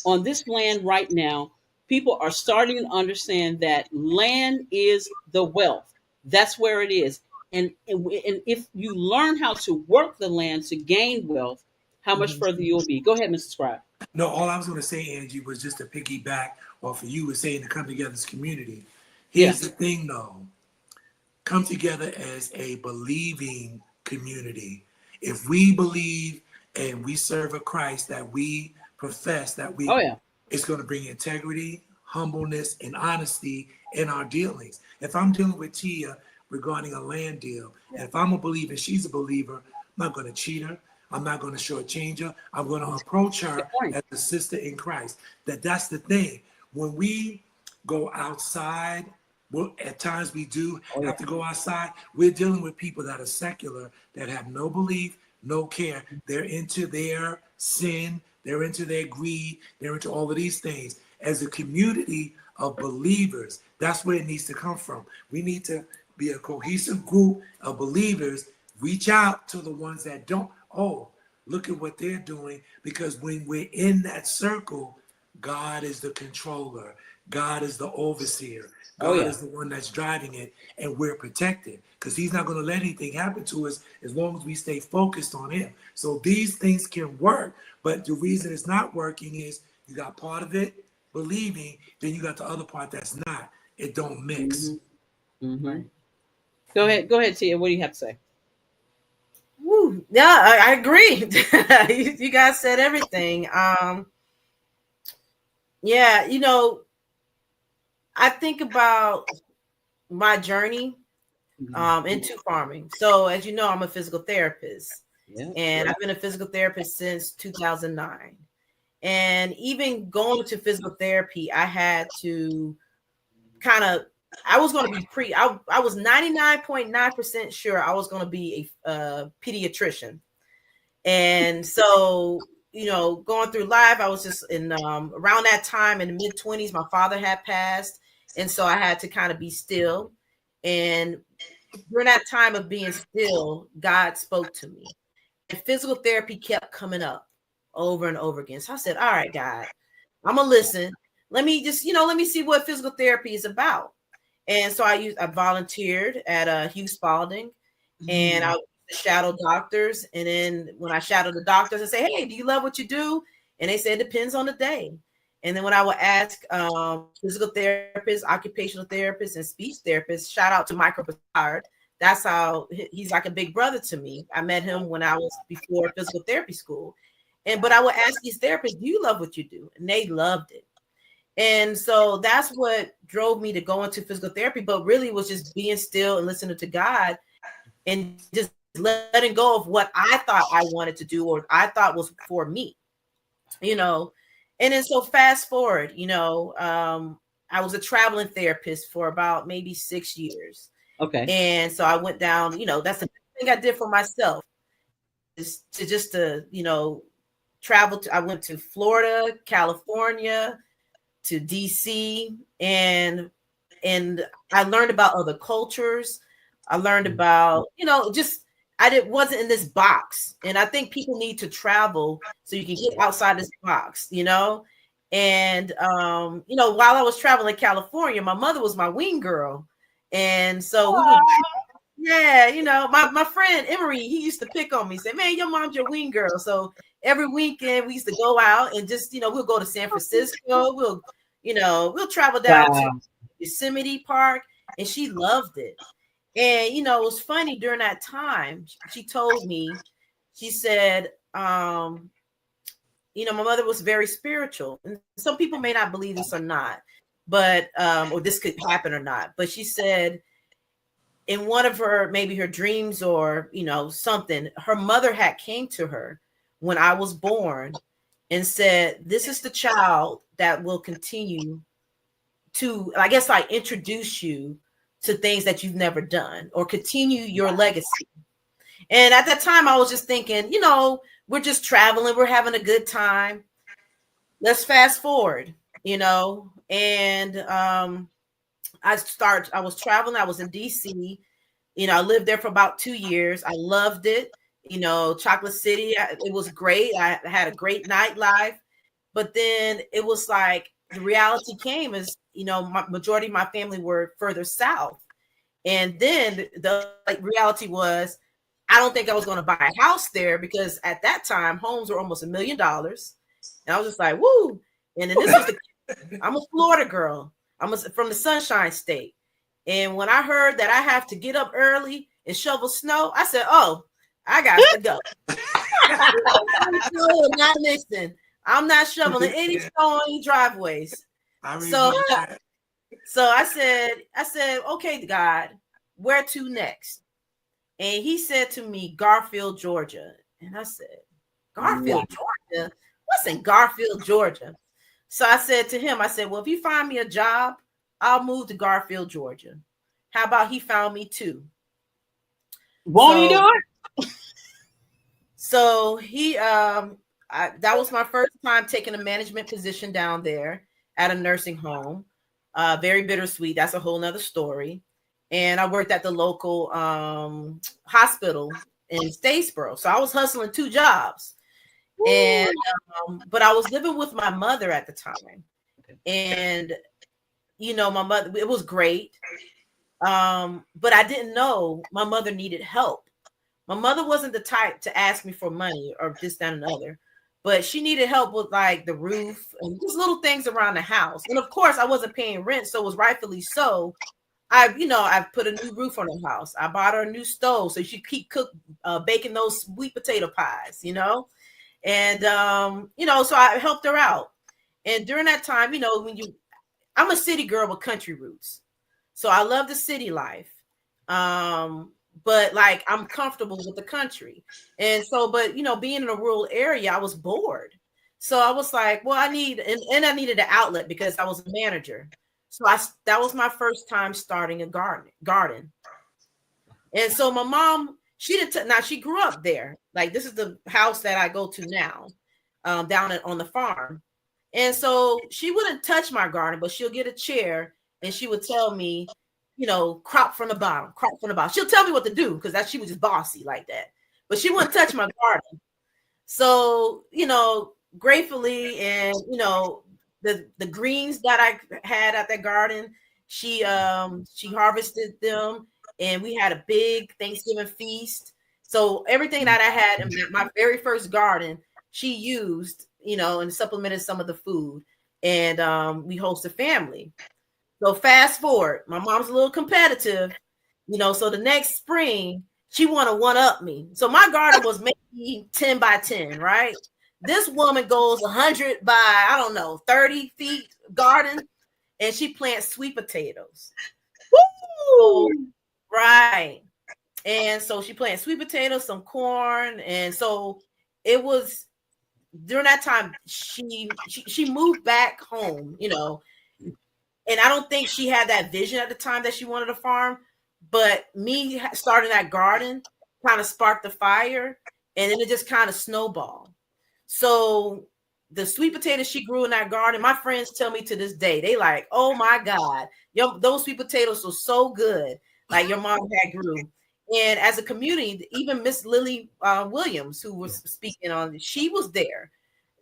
on this land right now, people are starting to understand that land is the wealth. That's where it is. And if you learn how to work the land to gain wealth, how much further you'll be. Go ahead, Mr. Scribe. No, all I was going to say, Angie, was just to piggyback off of you was saying to come together as a community. Here's the thing, though. Come together as a believing community. If we believe and we serve a Christ that we profess, that we, it's going to bring integrity, humbleness, and honesty in our dealings. If I'm dealing with Tia regarding a land deal, and if I'm a believer, she's a believer, I'm not going to cheat her. I'm not going to shortchange her. I'm going to approach her as a sister in Christ. That's the thing. When we go outside, well, at times we do have to go outside. We're dealing with people that are secular, that have no belief, no care. They're into their sin. They're into their greed. They're into all of these things. As a community of believers, that's where it needs to come from. We need to be a cohesive group of believers. Reach out to the ones that don't. Oh, look at what they're doing. Because when we're in that circle, God is the controller. God is the overseer. God is the one that's driving it, and we're protected because he's not going to let anything happen to us as long as we stay focused on him. So these things can work, but the reason it's not working is you got part of it believing, then you got the other part that's not. It don't mix. Right. Go ahead, Tia. What do you have to say? Woo. Yeah, I agree. You guys said everything. Yeah, I think about my journey into farming. So as you know, I'm a physical therapist, and I've been a physical therapist since 2009. And even going to physical therapy, I had to I was going to be I was 99.9% sure I was going to be a pediatrician. And so, going through life, I was just in around that time in the mid-20s, my father had passed. And so I had to kind of be still. And during that time of being still, God spoke to me. And physical therapy kept coming up over and over again. So I said, all right, God, I'm going to listen. Let me just, let me see what physical therapy is about. And so I volunteered at Hugh Spalding, and I shadow doctors. And then when I shadowed the doctors, I say, hey, do you love what you do? And they said, it depends on the day. And then when I would ask physical therapists, occupational therapists, and speech therapists, shout out to Michael Bernard. That's how he's like a big brother to me. I met him when I was before physical therapy school. But I would ask these therapists, do you love what you do? And they loved it. And so that's what drove me to go into physical therapy, but really was just being still and listening to God and just letting go of what I thought I wanted to do or I thought was for me, And then so fast forward, I was a traveling therapist for about maybe 6 years. Okay. And so I went down, that's the thing I did for myself is to travel I went to Florida, California, to DC, and I learned about other cultures. I learned about, wasn't in this box. And I think people need to travel so you can get outside this box, And, while I was traveling in California, my mother was my wing girl. And so we would, my friend Emery, he used to pick on me, say, man, your mom's your wing girl. So every weekend we used to go out and just, we'll go to San Francisco. We'll travel down to Yosemite Park, and she loved it. And, it was funny during that time, she told me, she said, my mother was very spiritual. And some people may not believe this or not, but, or this could happen or not. But she said in one of maybe her dreams or, something, her mother had came to her when I was born and said, this is the child that will continue to, I guess, introduce you to things that you've never done or continue your legacy. And at that time, I was just thinking, we're just traveling. We're having a good time. Let's fast forward, and I was traveling. I was in DC. I lived there for about 2 years. I loved it. Chocolate City, it was great. I had a great nightlife. But then it was like the reality came is, majority of my family were further south. And then the reality was, I don't think I was going to buy a house there, because at that time homes were almost $1 million. And I was just like, woo. And then I'm a Florida girl. I'm from the Sunshine State. And when I heard that I have to get up early and shovel snow, I said, oh, I got to go. Not listen. I'm not shoveling any snow on any driveways. So I said, okay, God, where to next? And he said to me, Garfield, Georgia. And I said, Garfield, Georgia? What's in Garfield, Georgia? So I said to him, I said, well, if you find me a job, I'll move to Garfield, Georgia. How about he found me too? Won't he do it? So he, that was my first time taking a management position down there at a nursing home. Very bittersweet. That's a whole nother story. And I worked at the local hospital in Statesboro. So I was hustling 2 jobs. And but I was living with my mother at the time. And my mother, it was great. But I didn't know my mother needed help. My mother wasn't the type to ask me for money or this, that, and other. But she needed help with like the roof and just little things around the house. And of course, I wasn't paying rent, so it was rightfully so. I put a new roof on the house. I bought her a new stove so she could baking those sweet potato pies, And so I helped her out. And during that time, I'm a city girl with country roots, so I love the city life. But like I'm comfortable with the country. And so, but being in a rural area, I was bored. So I was like, well, I needed an outlet because I was a manager. So that was my first time starting a garden. And so my mom, she grew up there. Like this is the house that I go to now, down on the farm. And so she wouldn't touch my garden, but she'll get a chair and she would tell me, crop from the bottom. She'll tell me what to do because she was just bossy like that. But she wouldn't touch my garden. So, gratefully, and the greens that I had at that garden, she harvested them, and we had a big Thanksgiving feast. So everything that I had in my very first garden, she used, and supplemented some of the food, and we hosted family. So fast forward, my mom's a little competitive, so the next spring, she want to one-up me. So my garden was maybe 10 by 10, right? This woman goes 100 by, 30 feet garden, and she plants sweet potatoes. Woo! Right. And so she planted sweet potatoes, some corn. And so it was during that time, she moved back home, and I don't think she had that vision at the time that she wanted a farm, but me starting that garden kind of sparked the fire, and then it just kind of snowballed. So the sweet potatoes she grew in that garden, my friends tell me to this day, they like, oh my God, those sweet potatoes were so good. Like your mom had grew. And as a community, even Miss Lily Williams, who was speaking on, she was there.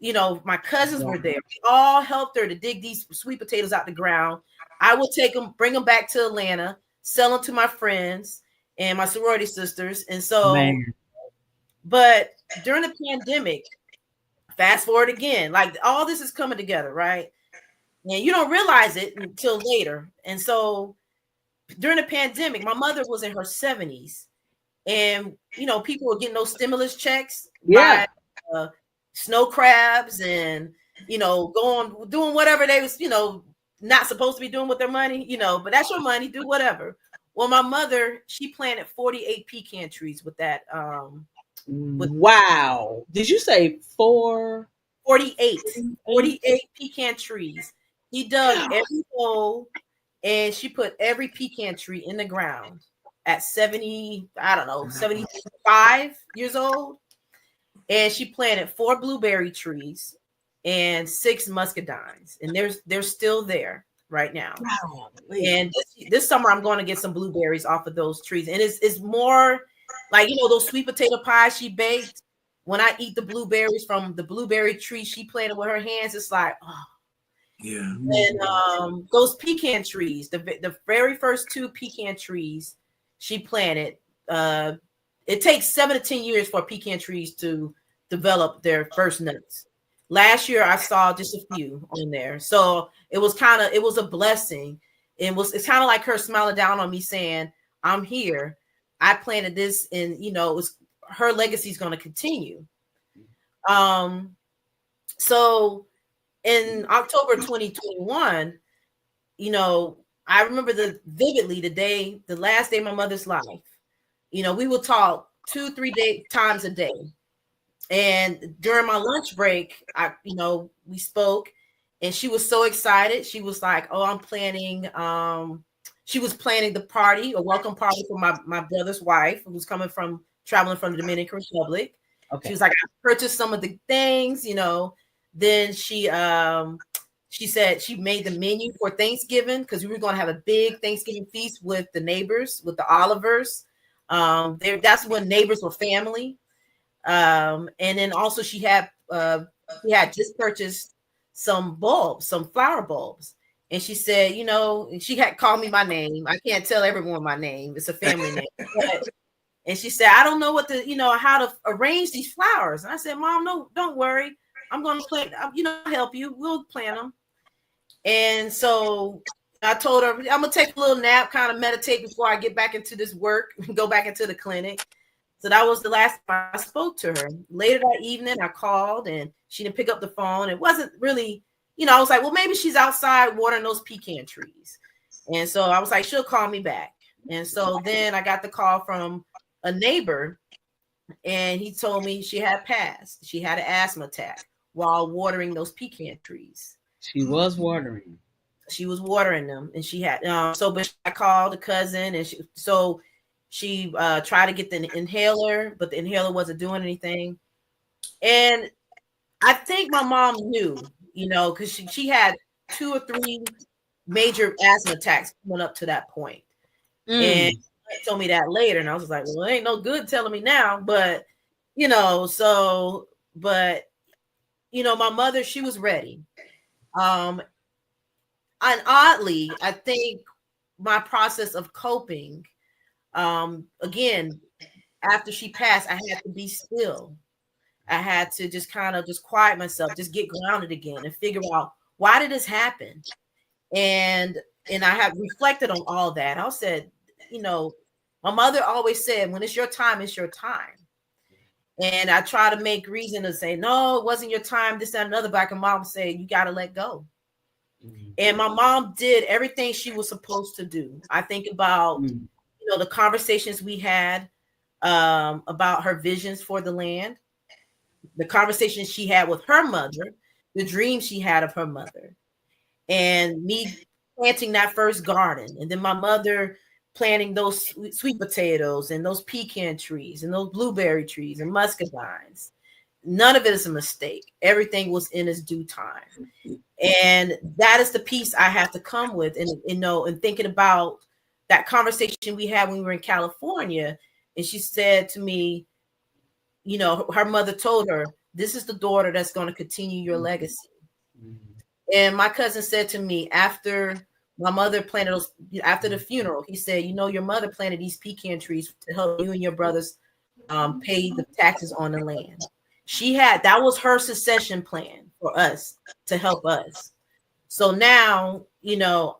My cousins were there. We all helped her to dig these sweet potatoes out the ground. I would take them, bring them back to Atlanta, sell them to my friends and my sorority sisters. And so, but during the pandemic, fast forward again, like all this is coming together, right? And you don't realize it until later. And so during the pandemic, my mother was in her 70s, and people were getting those stimulus checks. Yeah. By, snow crabs and doing whatever they was not supposed to be doing with their money, but that's your money, do whatever. Well, my mother, she planted 48 pecan trees with that. Wow. Did you say 48 pecan trees. He dug every hole, and she put every pecan tree in the ground at 75 years old. And she planted 4 blueberry trees and 6 muscadines, and they're still there right now. Wow. And this summer, I'm going to get some blueberries off of those trees, and it's more like those sweet potato pies she baked. When I eat the blueberries from the blueberry tree she planted with her hands, it's like, oh, Yeah. And those pecan trees, the very first 2 pecan trees she planted, it takes 7 to 10 years for pecan trees to develop their first nuts. Last year I saw just a few on there. So it was a blessing. It's kind of like her smiling down on me saying, I'm here. I planted this, and her legacy is going to continue. So in October 2021, I remember vividly the last day of my mother's life. We would talk 2-3 times a day. And during my lunch break, we spoke, and she was so excited. She was like, "Oh, I'm planning." She was planning the party, a welcome party for my brother's wife, who was traveling from the Dominican Republic. Okay. She was like, "I purchased some of the things." Then she said she made the menu for Thanksgiving, because we were going to have a big Thanksgiving feast with the neighbors, with the Olivers. That's when neighbors were family. And then also she had just purchased some flower bulbs, and she said, she had called me my name. I can't tell everyone my name; it's a family name. And she said, I don't know how to arrange these flowers. And I said, Mom, no, don't worry. I'm going to plant, help you. We'll plant them. And so I told her, I'm going to take a little nap, kind of meditate before I get back into this work, go back into the clinic. So that was the last time I spoke to her. Later that evening, I called, and she didn't pick up the phone. It wasn't really, I was like, well, maybe she's outside watering those pecan trees. And so I was like, she'll call me back. And so then I got the call from a neighbor, and he told me she had passed. She had an asthma attack while watering those pecan trees. She was watering. She was watering them, and she had but I called a cousin, and she tried to get the inhaler, but the inhaler wasn't doing anything. And I think my mom knew, because she had 2 or 3 major asthma attacks coming up to that point. And she told me that later, and I was like, well, it ain't no good telling me now, but my mother, she was ready. And oddly, I think my process of coping, again, after she passed, I had to be still. I had to just kind of just quiet myself, just get grounded again, and figure out, why did this happen? And I have reflected on all that. I said, my mother always said, when it's your time, it's your time. And I try to make reason to say, no, it wasn't your time, this, that, and another. But mom said, you got to let go. And my mom did everything she was supposed to do. I think about, the conversations we had about her visions for the land, the conversations she had with her mother, the dreams she had of her mother, and me planting that first garden. And then my mother planting those sweet potatoes and those pecan trees and those blueberry trees and muscadines. None of it is a mistake. Everything was in its due time. And that is the piece I have to come with. And thinking about that conversation we had when we were in California, and she said to me, her mother told her, this is the daughter that's going to continue your legacy. And my cousin said to me, after my mother planted those, after the funeral, he said, your mother planted these pecan trees to help you and your brothers pay the taxes on the land. That was her succession plan for us, to help us. So now,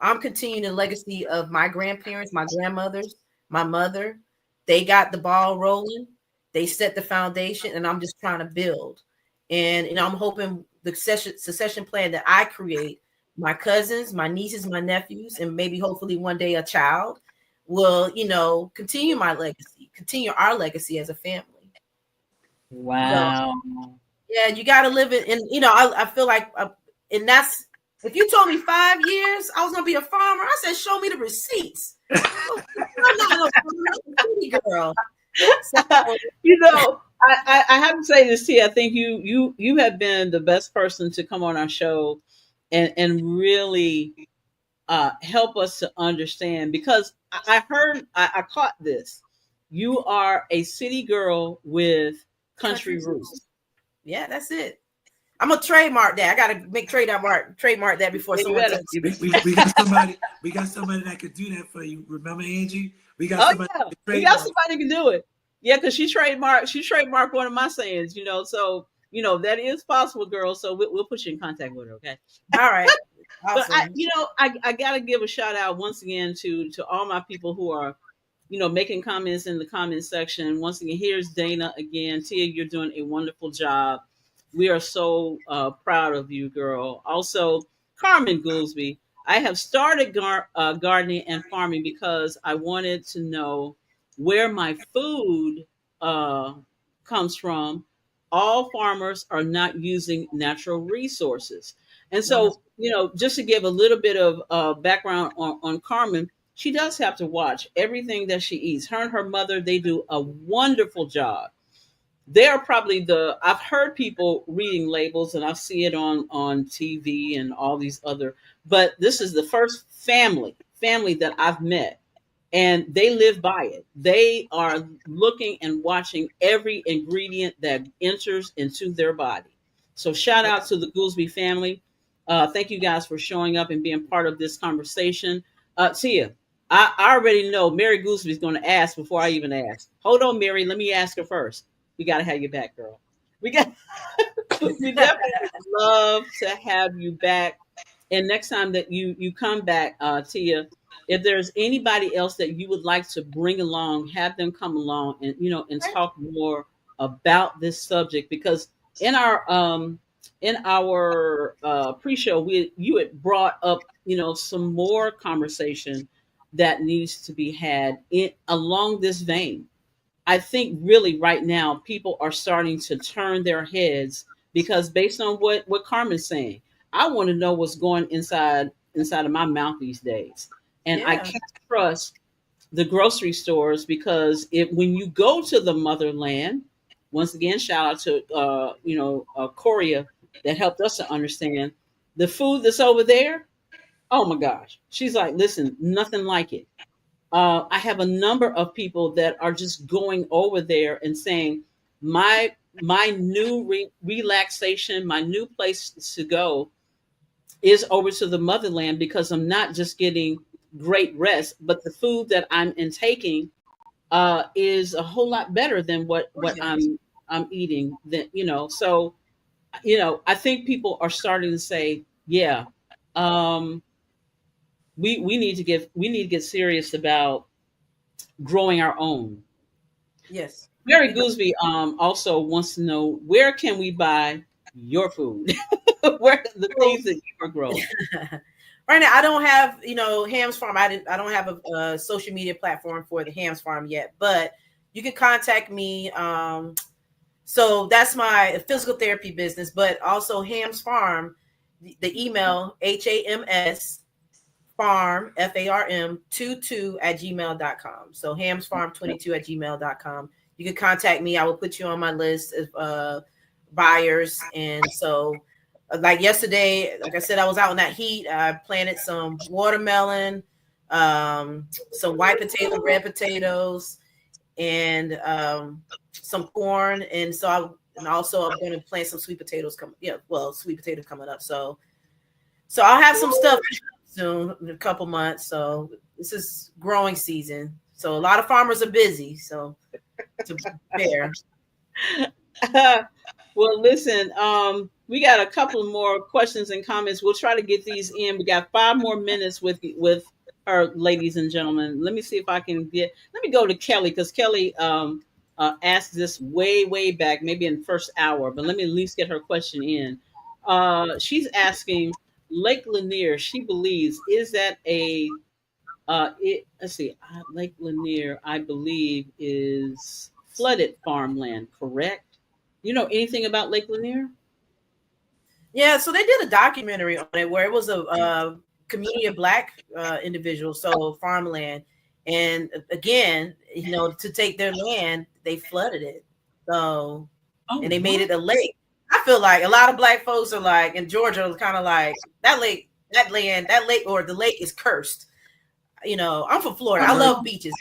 I'm continuing the legacy of my grandparents, my grandmothers, my mother. They got the ball rolling. They set the foundation, and I'm just trying to build. And I'm hoping the succession plan that I create, my cousins, my nieces, my nephews, and maybe hopefully one day a child will, continue my legacy, continue our legacy as a family. Wow. So, yeah, you got to live it. And, I feel like, and that's, if you told me 5 years I was going to be a farmer, I said, show me the receipts. I'm not a city girl. So, I have to say this to you. I think you have been the best person to come on our show and really help us to understand, because I caught this. You are a city girl with country roots. Yeah, that's it. I'm gonna trademark that. I gotta make trademark that before someone takes it. We got somebody that could do that for you. Remember, Angee? We got Oh somebody yeah, that we got somebody who can do it. Yeah, because she trademarked one of my sayings. So that is possible, girl. So we'll put you in contact with her. Okay. All right. But Awesome. I gotta give a shout out once again to all my people who are making comments in the comment section. Once again, here's Dana again. Tia, you're doing a wonderful job. We are so proud of you, girl. Also, Carmen Goolsby. I have started gardening and farming because I wanted to know where my food uh, comes from. All farmers are not using natural resources. And so, just to give a little bit of background on Carmen, she does have to watch everything that she eats. Her and her mother, they do a wonderful job. They are probably I've heard people reading labels and I see it on TV and all these other, but this is the first family that I've met, and they live by it. They are looking and watching every ingredient that enters into their body. So shout out to the Goolsby family. Thank you guys for showing up and being part of this conversation. Tia, I already know Mary Goolsby is going to ask before I even ask. Hold on, Mary. Let me ask her first. We got to have you back, girl. We definitely love to have you back. And next time that you come back, Tia, if there's anybody else that you would like to bring along, have them come along and and talk more about this subject, because in our pre-show you had brought up some more conversation that needs to be had along this vein. I think really right now people are starting to turn their heads, because based on what Carmen's saying, I want to know what's going inside of my mouth these days. And I can't trust the grocery stores, because when you go to the motherland, once again, shout out to Korea that helped us to understand the food that's over there. Oh my gosh. She's like, listen, nothing like it. I have a number of people that are just going over there and saying, my new relaxation, my new place to go is over to the motherland, because I'm not just getting great rest, but the food that I'm intaking is a whole lot better than what I'm eating. So I think people are starting to say, yeah, we need to get serious about growing our own. Yes. Mary Goolsby also wants to know, where can we buy your food? Where the things that you are growing? Right now, I don't have Hams Farm. I don't have a social media platform for the Hams Farm yet, but you can contact me. So that's my physical therapy business, but also Hams Farm. The email HAMS farm FARM 22@gmail.com. So hamsfarm22@gmail.com. You can contact me. I will put you on my list of buyers. And so, like yesterday, like I said, I was out in that heat. I planted some watermelon, some white potato, red potatoes, and some corn. And so I'm going to plant some sweet potatoes sweet potato coming up. So I'll have some stuff soon in a couple months. So this is growing season. So a lot of farmers are busy. So to prepare. Well, listen, we got a couple more questions and comments. We'll try to get these in. We got 5 more minutes with her, ladies and gentlemen. Let me see if I can let me go to Kelly, because Kelly asked this way back, maybe in the first hour, but let me at least get her question in. She's asking, Lake Lanier, she believes, is that Lake Lanier, I believe, is flooded farmland, correct? You know anything about Lake Lanier? Yeah, so they did a documentary on it where it was a community of Black individuals, so farmland. And again, to take their land, they flooded it. So, and they made it a lake. I feel like a lot of Black folks are like, in Georgia, are kind of like, that lake, or the lake is cursed. I'm from Florida. I love beaches.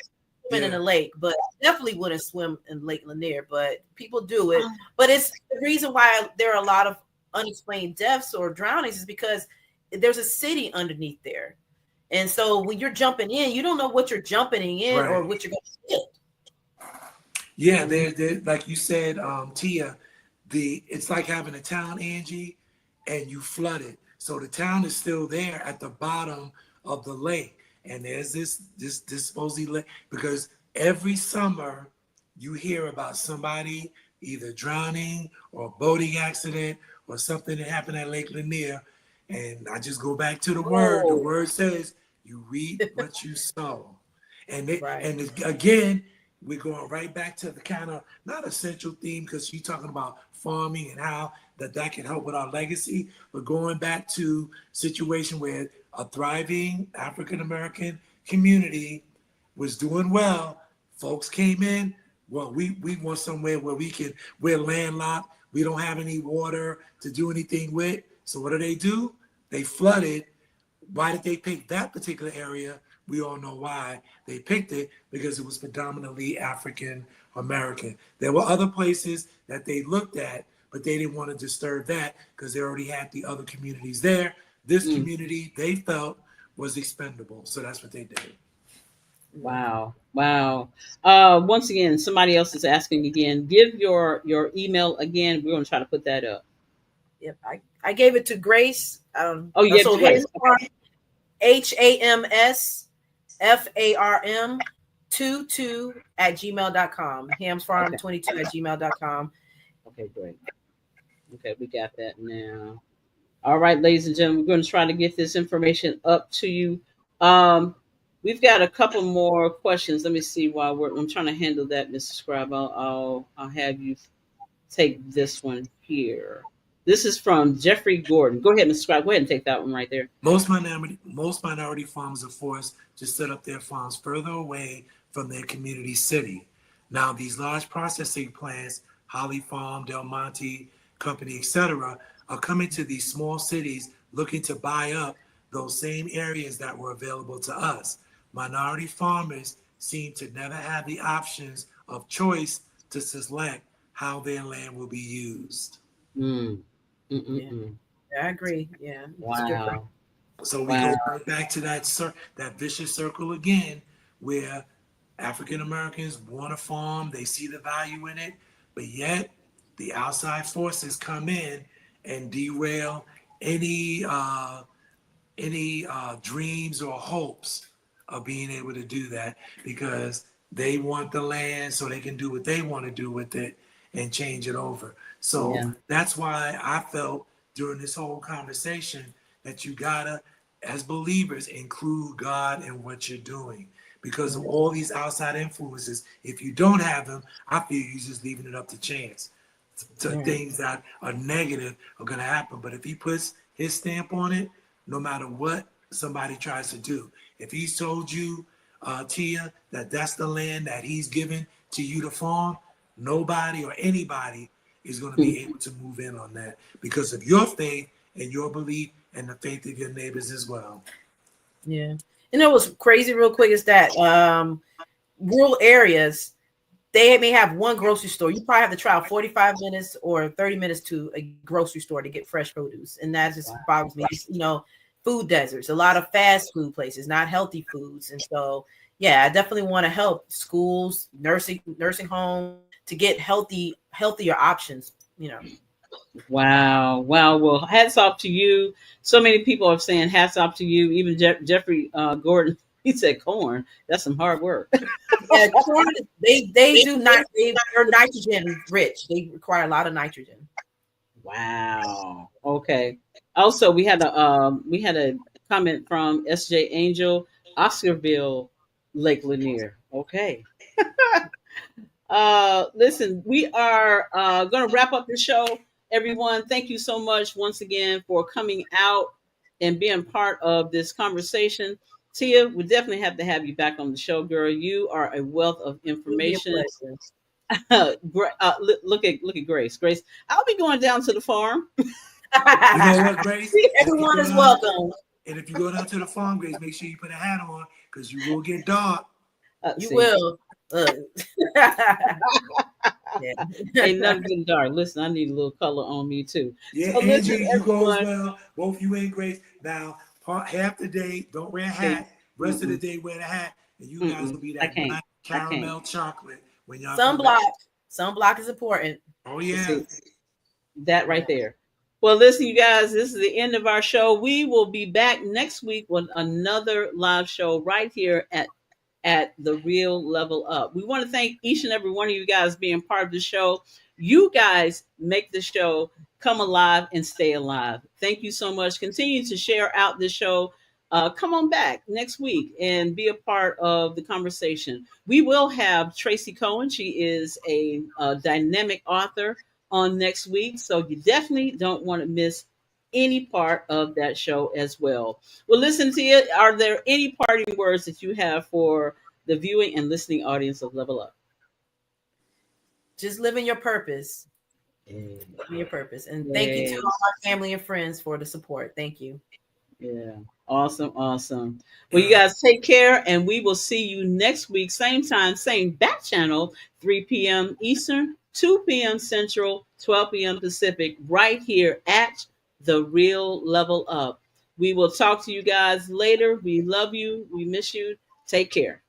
Swim in a lake, but definitely wouldn't swim in Lake Lanier. But people do it. But it's the reason why there are a lot of unexplained deaths or drownings is because there's a city underneath there. And so when you're jumping in, you don't know what you're jumping in or Right. what you're going to hit. Yeah, they're like you said, Tia, it's like having a town, Angee, and you flood it. So the town is still there at the bottom of the lake. And there's this supposedly lake, because every summer you hear about somebody either drowning or a boating accident or something that happened at Lake Lanier. And I just go back to the word. The word says you reap what you sow. And again, we're going right back to the kind of not essential theme, because you're talking about farming and how that can help with our legacy, but going back to situation where a thriving African-American community was doing well. Folks came in. Well, we want somewhere where we're landlocked. We don't have any water to do anything with. So what do? They flooded. Why did they pick that particular area? We all know why they picked it, because it was predominantly African American. There were other places that they looked at, but they didn't want to disturb that because they already had the other communities there. This community they felt was expendable, so that's what they did. Wow. Once again, somebody else is asking again. Give your email again. We're going to try to put that up. Yep, I gave it to Grace. Oh, yeah, so Grace. HAMSFARM22@gmail.com. hamsfarm22@gmail.com. Okay, great. Okay, we got that now. All right, ladies and gentlemen, we're going to try to get this information up to you. We've got a couple more questions. Let me see while I'm trying to handle that, Mr. Scribe. I'll have you take this one here. This is from Jeffrey Gordon. Go ahead, Mr. Scribe. Go ahead and take that one right there. Most minority farmers are forced to set up their farms further away from their community city. Now, these large processing plants, Holly Farm, Del Monte Company, etc., are coming to these small cities looking to buy up those same areas that were available to us. Minority farmers seem to never have the options of choice to select how their land will be used. Yeah, I agree. Yeah. Wow. So we go right back to that vicious circle again, where African Americans want to farm, they see the value in it, but yet the outside forces come in and derail any dreams or hopes of being able to do that, because they want the land so they can do what they want to do with it and change it over. So that's why I felt during this whole conversation that you gotta, as believers, include God in what you're doing, because of all these outside influences. If you don't have them, I feel you're just leaving it up to chance. Things that are negative are going to happen. But if he puts his stamp on it, no matter what somebody tries to do, if he's told you, Tia, that that's the land that he's given to you to farm, nobody or anybody is going to be able to move in on that because of your faith and your belief and the faith of your neighbors as well. Yeah. You know what's crazy real quick is that rural areas, they may have one grocery store. You probably have to travel 45 minutes or 30 minutes to a grocery store to get fresh produce. And that just bothers me. It's, food deserts, a lot of fast food places, not healthy foods. And so, yeah, I definitely want to help schools, nursing homes to get healthier options, Wow. Well, hats off to you. So many people are saying hats off to you. Even Jeffrey Gordon, he said corn. That's some hard work. Yeah, corn, they do not. They're nitrogen rich. They require a lot of nitrogen. Wow. Okay. Also, we had a comment from S.J. Angel, Oscarville, Lake Lanier. Okay. Listen, we are going to wrap up the show. Everyone, thank you so much once again for coming out and being part of this conversation. Tia, we definitely have to have you back on the show, girl. You are a wealth of information. Look at Grace. Grace, I'll be going down to the farm. You know what, Grace? Everyone is welcome. And if you go down to the farm, Grace, make sure you put a hat on because you will get dark. You will. Ain't nothing getting dark. Listen, I need a little color on me too. Yeah, So listen, Angie, you go as everyone. well. Both you and Grace. Now, half the day, don't wear a hat. Rest of the day, wear the hat. And you guys will be that black caramel chocolate when y'all Sunblock. Sunblock is important. Oh, yeah. See, that right there. Well, listen, you guys, this is the end of our show. We will be back next week with another live show right here at the Real Level Up. We want to thank each and every one of you guys being part of the show. You guys make the show come alive and stay alive. Thank you so much. Continue to share out this show. Come on back next week and be a part of the conversation. We will have Tracy Cohen. She is a dynamic author on next week. So you definitely don't want to miss any part of that show as well. Well, listen to it. Are there any parting words that you have for the viewing and listening audience of Level Up? Just living your purpose. Living your purpose. And thank you to all our family and friends for the support. Thank you. Yeah. Awesome. Awesome. Well, you guys take care, and we will see you next week. Same time, same back channel, 3 p.m. Eastern, 2 p.m. Central, 12 p.m. Pacific, right here at the Real Level Up. We will talk to you guys later. We love you. We miss you. Take care.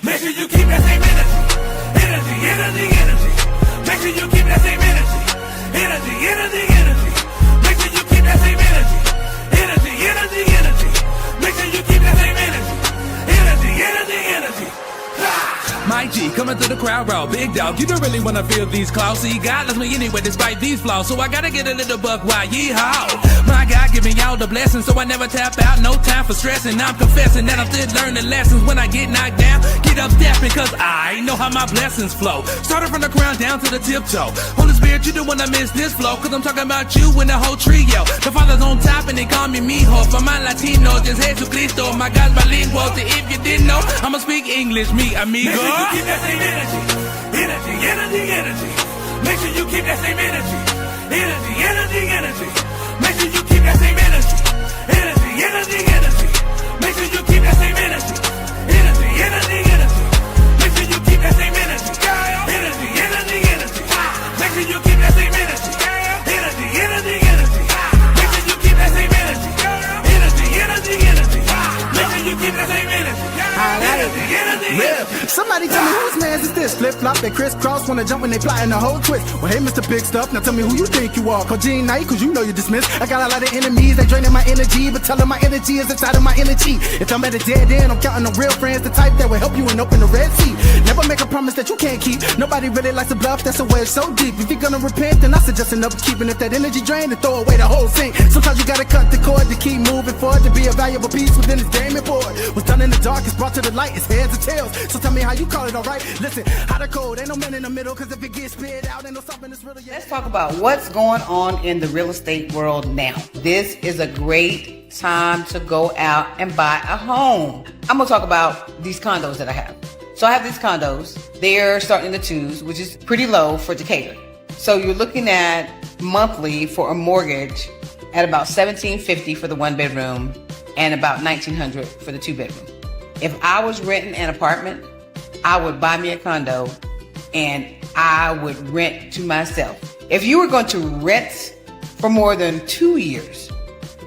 Make sure you keep that same energy. Make sure you keep that same energy. Make sure you keep that same energy. Make sure you keep that same energy. Mike G coming through the crowd raw, big dog. You don't really wanna feel these claws. See, God loves me anyway, despite these flaws. So I gotta get a little buck while yeehaw. My God giving y'all the blessings, so I never tap out. No time for stressing. I'm confessing that I'm still learning lessons. When I get knocked down, get up stepping, cause I know how my blessings flow. Started from the ground down to the tiptoe. Holy Spirit, you don't wanna miss this flow, cause I'm talking about you and the whole trio. The Father's on top and they call me mijo. For my Latino, just Jesucristo. My God's bilingual, so if you didn't know, I'ma speak English, me amigo. Make sure you keep that same energy. Make sure you keep that same energy. Make sure you keep that same energy. Make sure you keep that same energy. Make sure you keep that same energy. Make sure you keep that same energy. Make sure you keep that same energy. Make sure you keep that same energy. Yeah. Somebody tell me whose man's is this? Flip flop, they crisscross, wanna jump when they plotting the whole twist. Well, hey, Mr. Big Stuff, now tell me who you think you are. Call Gene Knight, cause you know you're dismissed. I got a lot of enemies, they draining my energy, but tell them my energy is inside of my energy. If I'm at a dead end, I'm counting on real friends, the type that will help you and open the Red Sea. Never make a promise that you can't keep. Nobody really likes a bluff, that's a wedge so deep. If you're gonna repent, then I suggest another keeping. If that energy drained, then throw away the whole thing. Sometimes you gotta cut the cord to keep moving forward, to be a valuable piece within this game and board. What's done in the dark is brought to the light, it's heads or tails. So tell me how you call it, alright? Listen, hot or cold, ain't no man in the middle, cause if it gets spit out, ain't no stopping this really. Let's talk about what's going on in the real estate world now. This is a great time to go out and buy a home. I'm gonna talk about these condos that I have. So I have these condos. They're starting in the twos, which is pretty low for Decatur. So you're looking at monthly for a mortgage at about $1,750 for the 1-bedroom and about $1,900 for the 2-bedroom. If I was renting an apartment, I would buy me a condo and I would rent to myself. If you were going to rent for more than 2 years,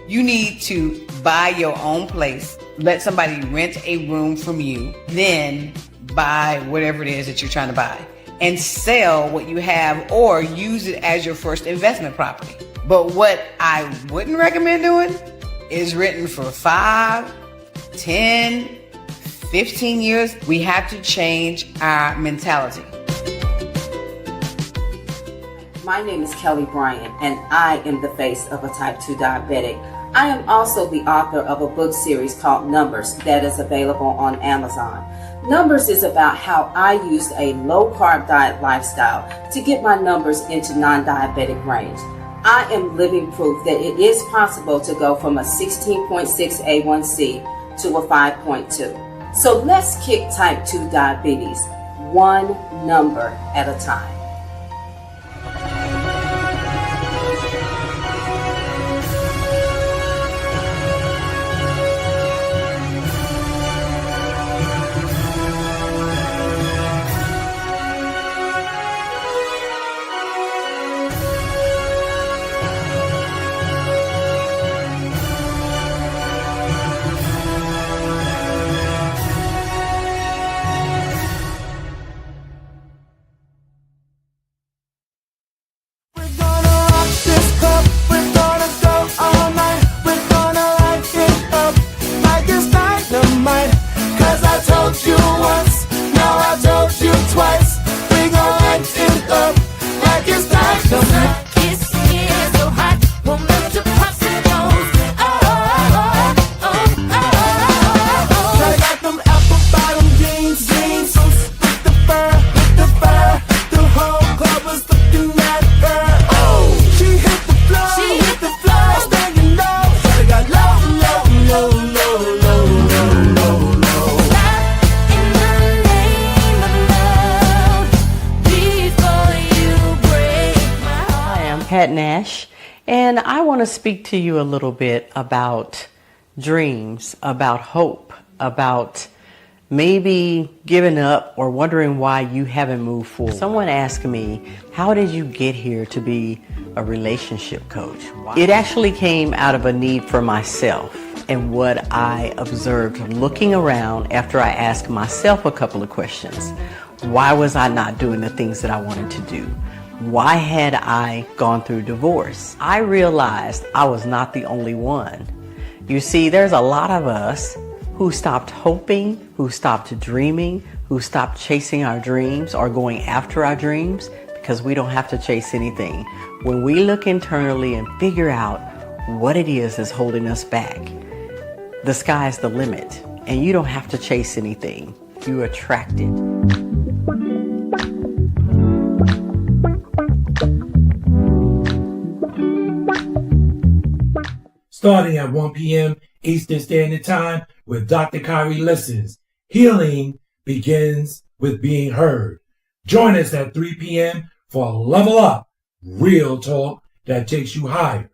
you need to buy your own place, let somebody rent a room from you, then buy whatever it is that you're trying to buy and sell what you have or use it as your first investment property. But what I wouldn't recommend doing is renting for 5, 10, 15 years. We have to change our mentality. My name is Kelly Bryant, and I am the face of a type 2 diabetic. I am also the author of a book series called Numbers that is available on Amazon. Numbers is about how I used a low-carb diet lifestyle to get my numbers into non-diabetic range. I am living proof that it is possible to go from a 16.6 A1C to a 5.2. So let's kick type 2 diabetes one number at a time. And I want to speak to you a little bit about dreams, about hope, about maybe giving up or wondering why you haven't moved forward. Someone asked me, how did you get here to be a relationship coach? It actually came out of a need for myself and what I observed looking around after I asked myself a couple of questions. Why was I not doing the things that I wanted to do? Why had I gone through divorce? I realized I was not the only one. You see, there's a lot of us who stopped hoping, who stopped dreaming, who stopped chasing our dreams or going after our dreams because we don't have to chase anything. When we look internally and figure out what it is that's holding us back, the sky's the limit and you don't have to chase anything. You attract it. Starting at 1 p.m. Eastern Standard Time with Dr. Kyrie Listens. Healing begins with being heard. Join us at 3 p.m. for Level Up, real talk that takes you higher.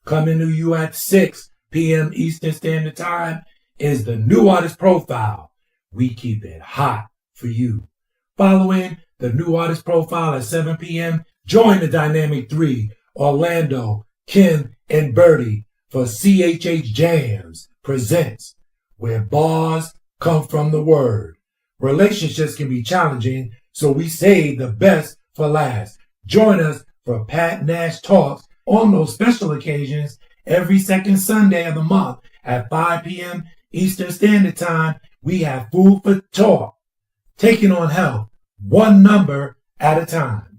Coming to you at 6 p.m. Eastern Standard Time is the New Artist Profile. We keep it hot for you. Following the New Artist Profile at 7 p.m., join the Dynamic 3, Orlando, Kim, and Birdie for CHH Jams presents Where Bars Come From the Word. Relationships can be challenging, so we save the best for last. Join us for Pat Nash Talks on those special occasions every second Sunday of the month at 5 p.m. Eastern Standard Time. We have food for talk, taking on health, one number at a time.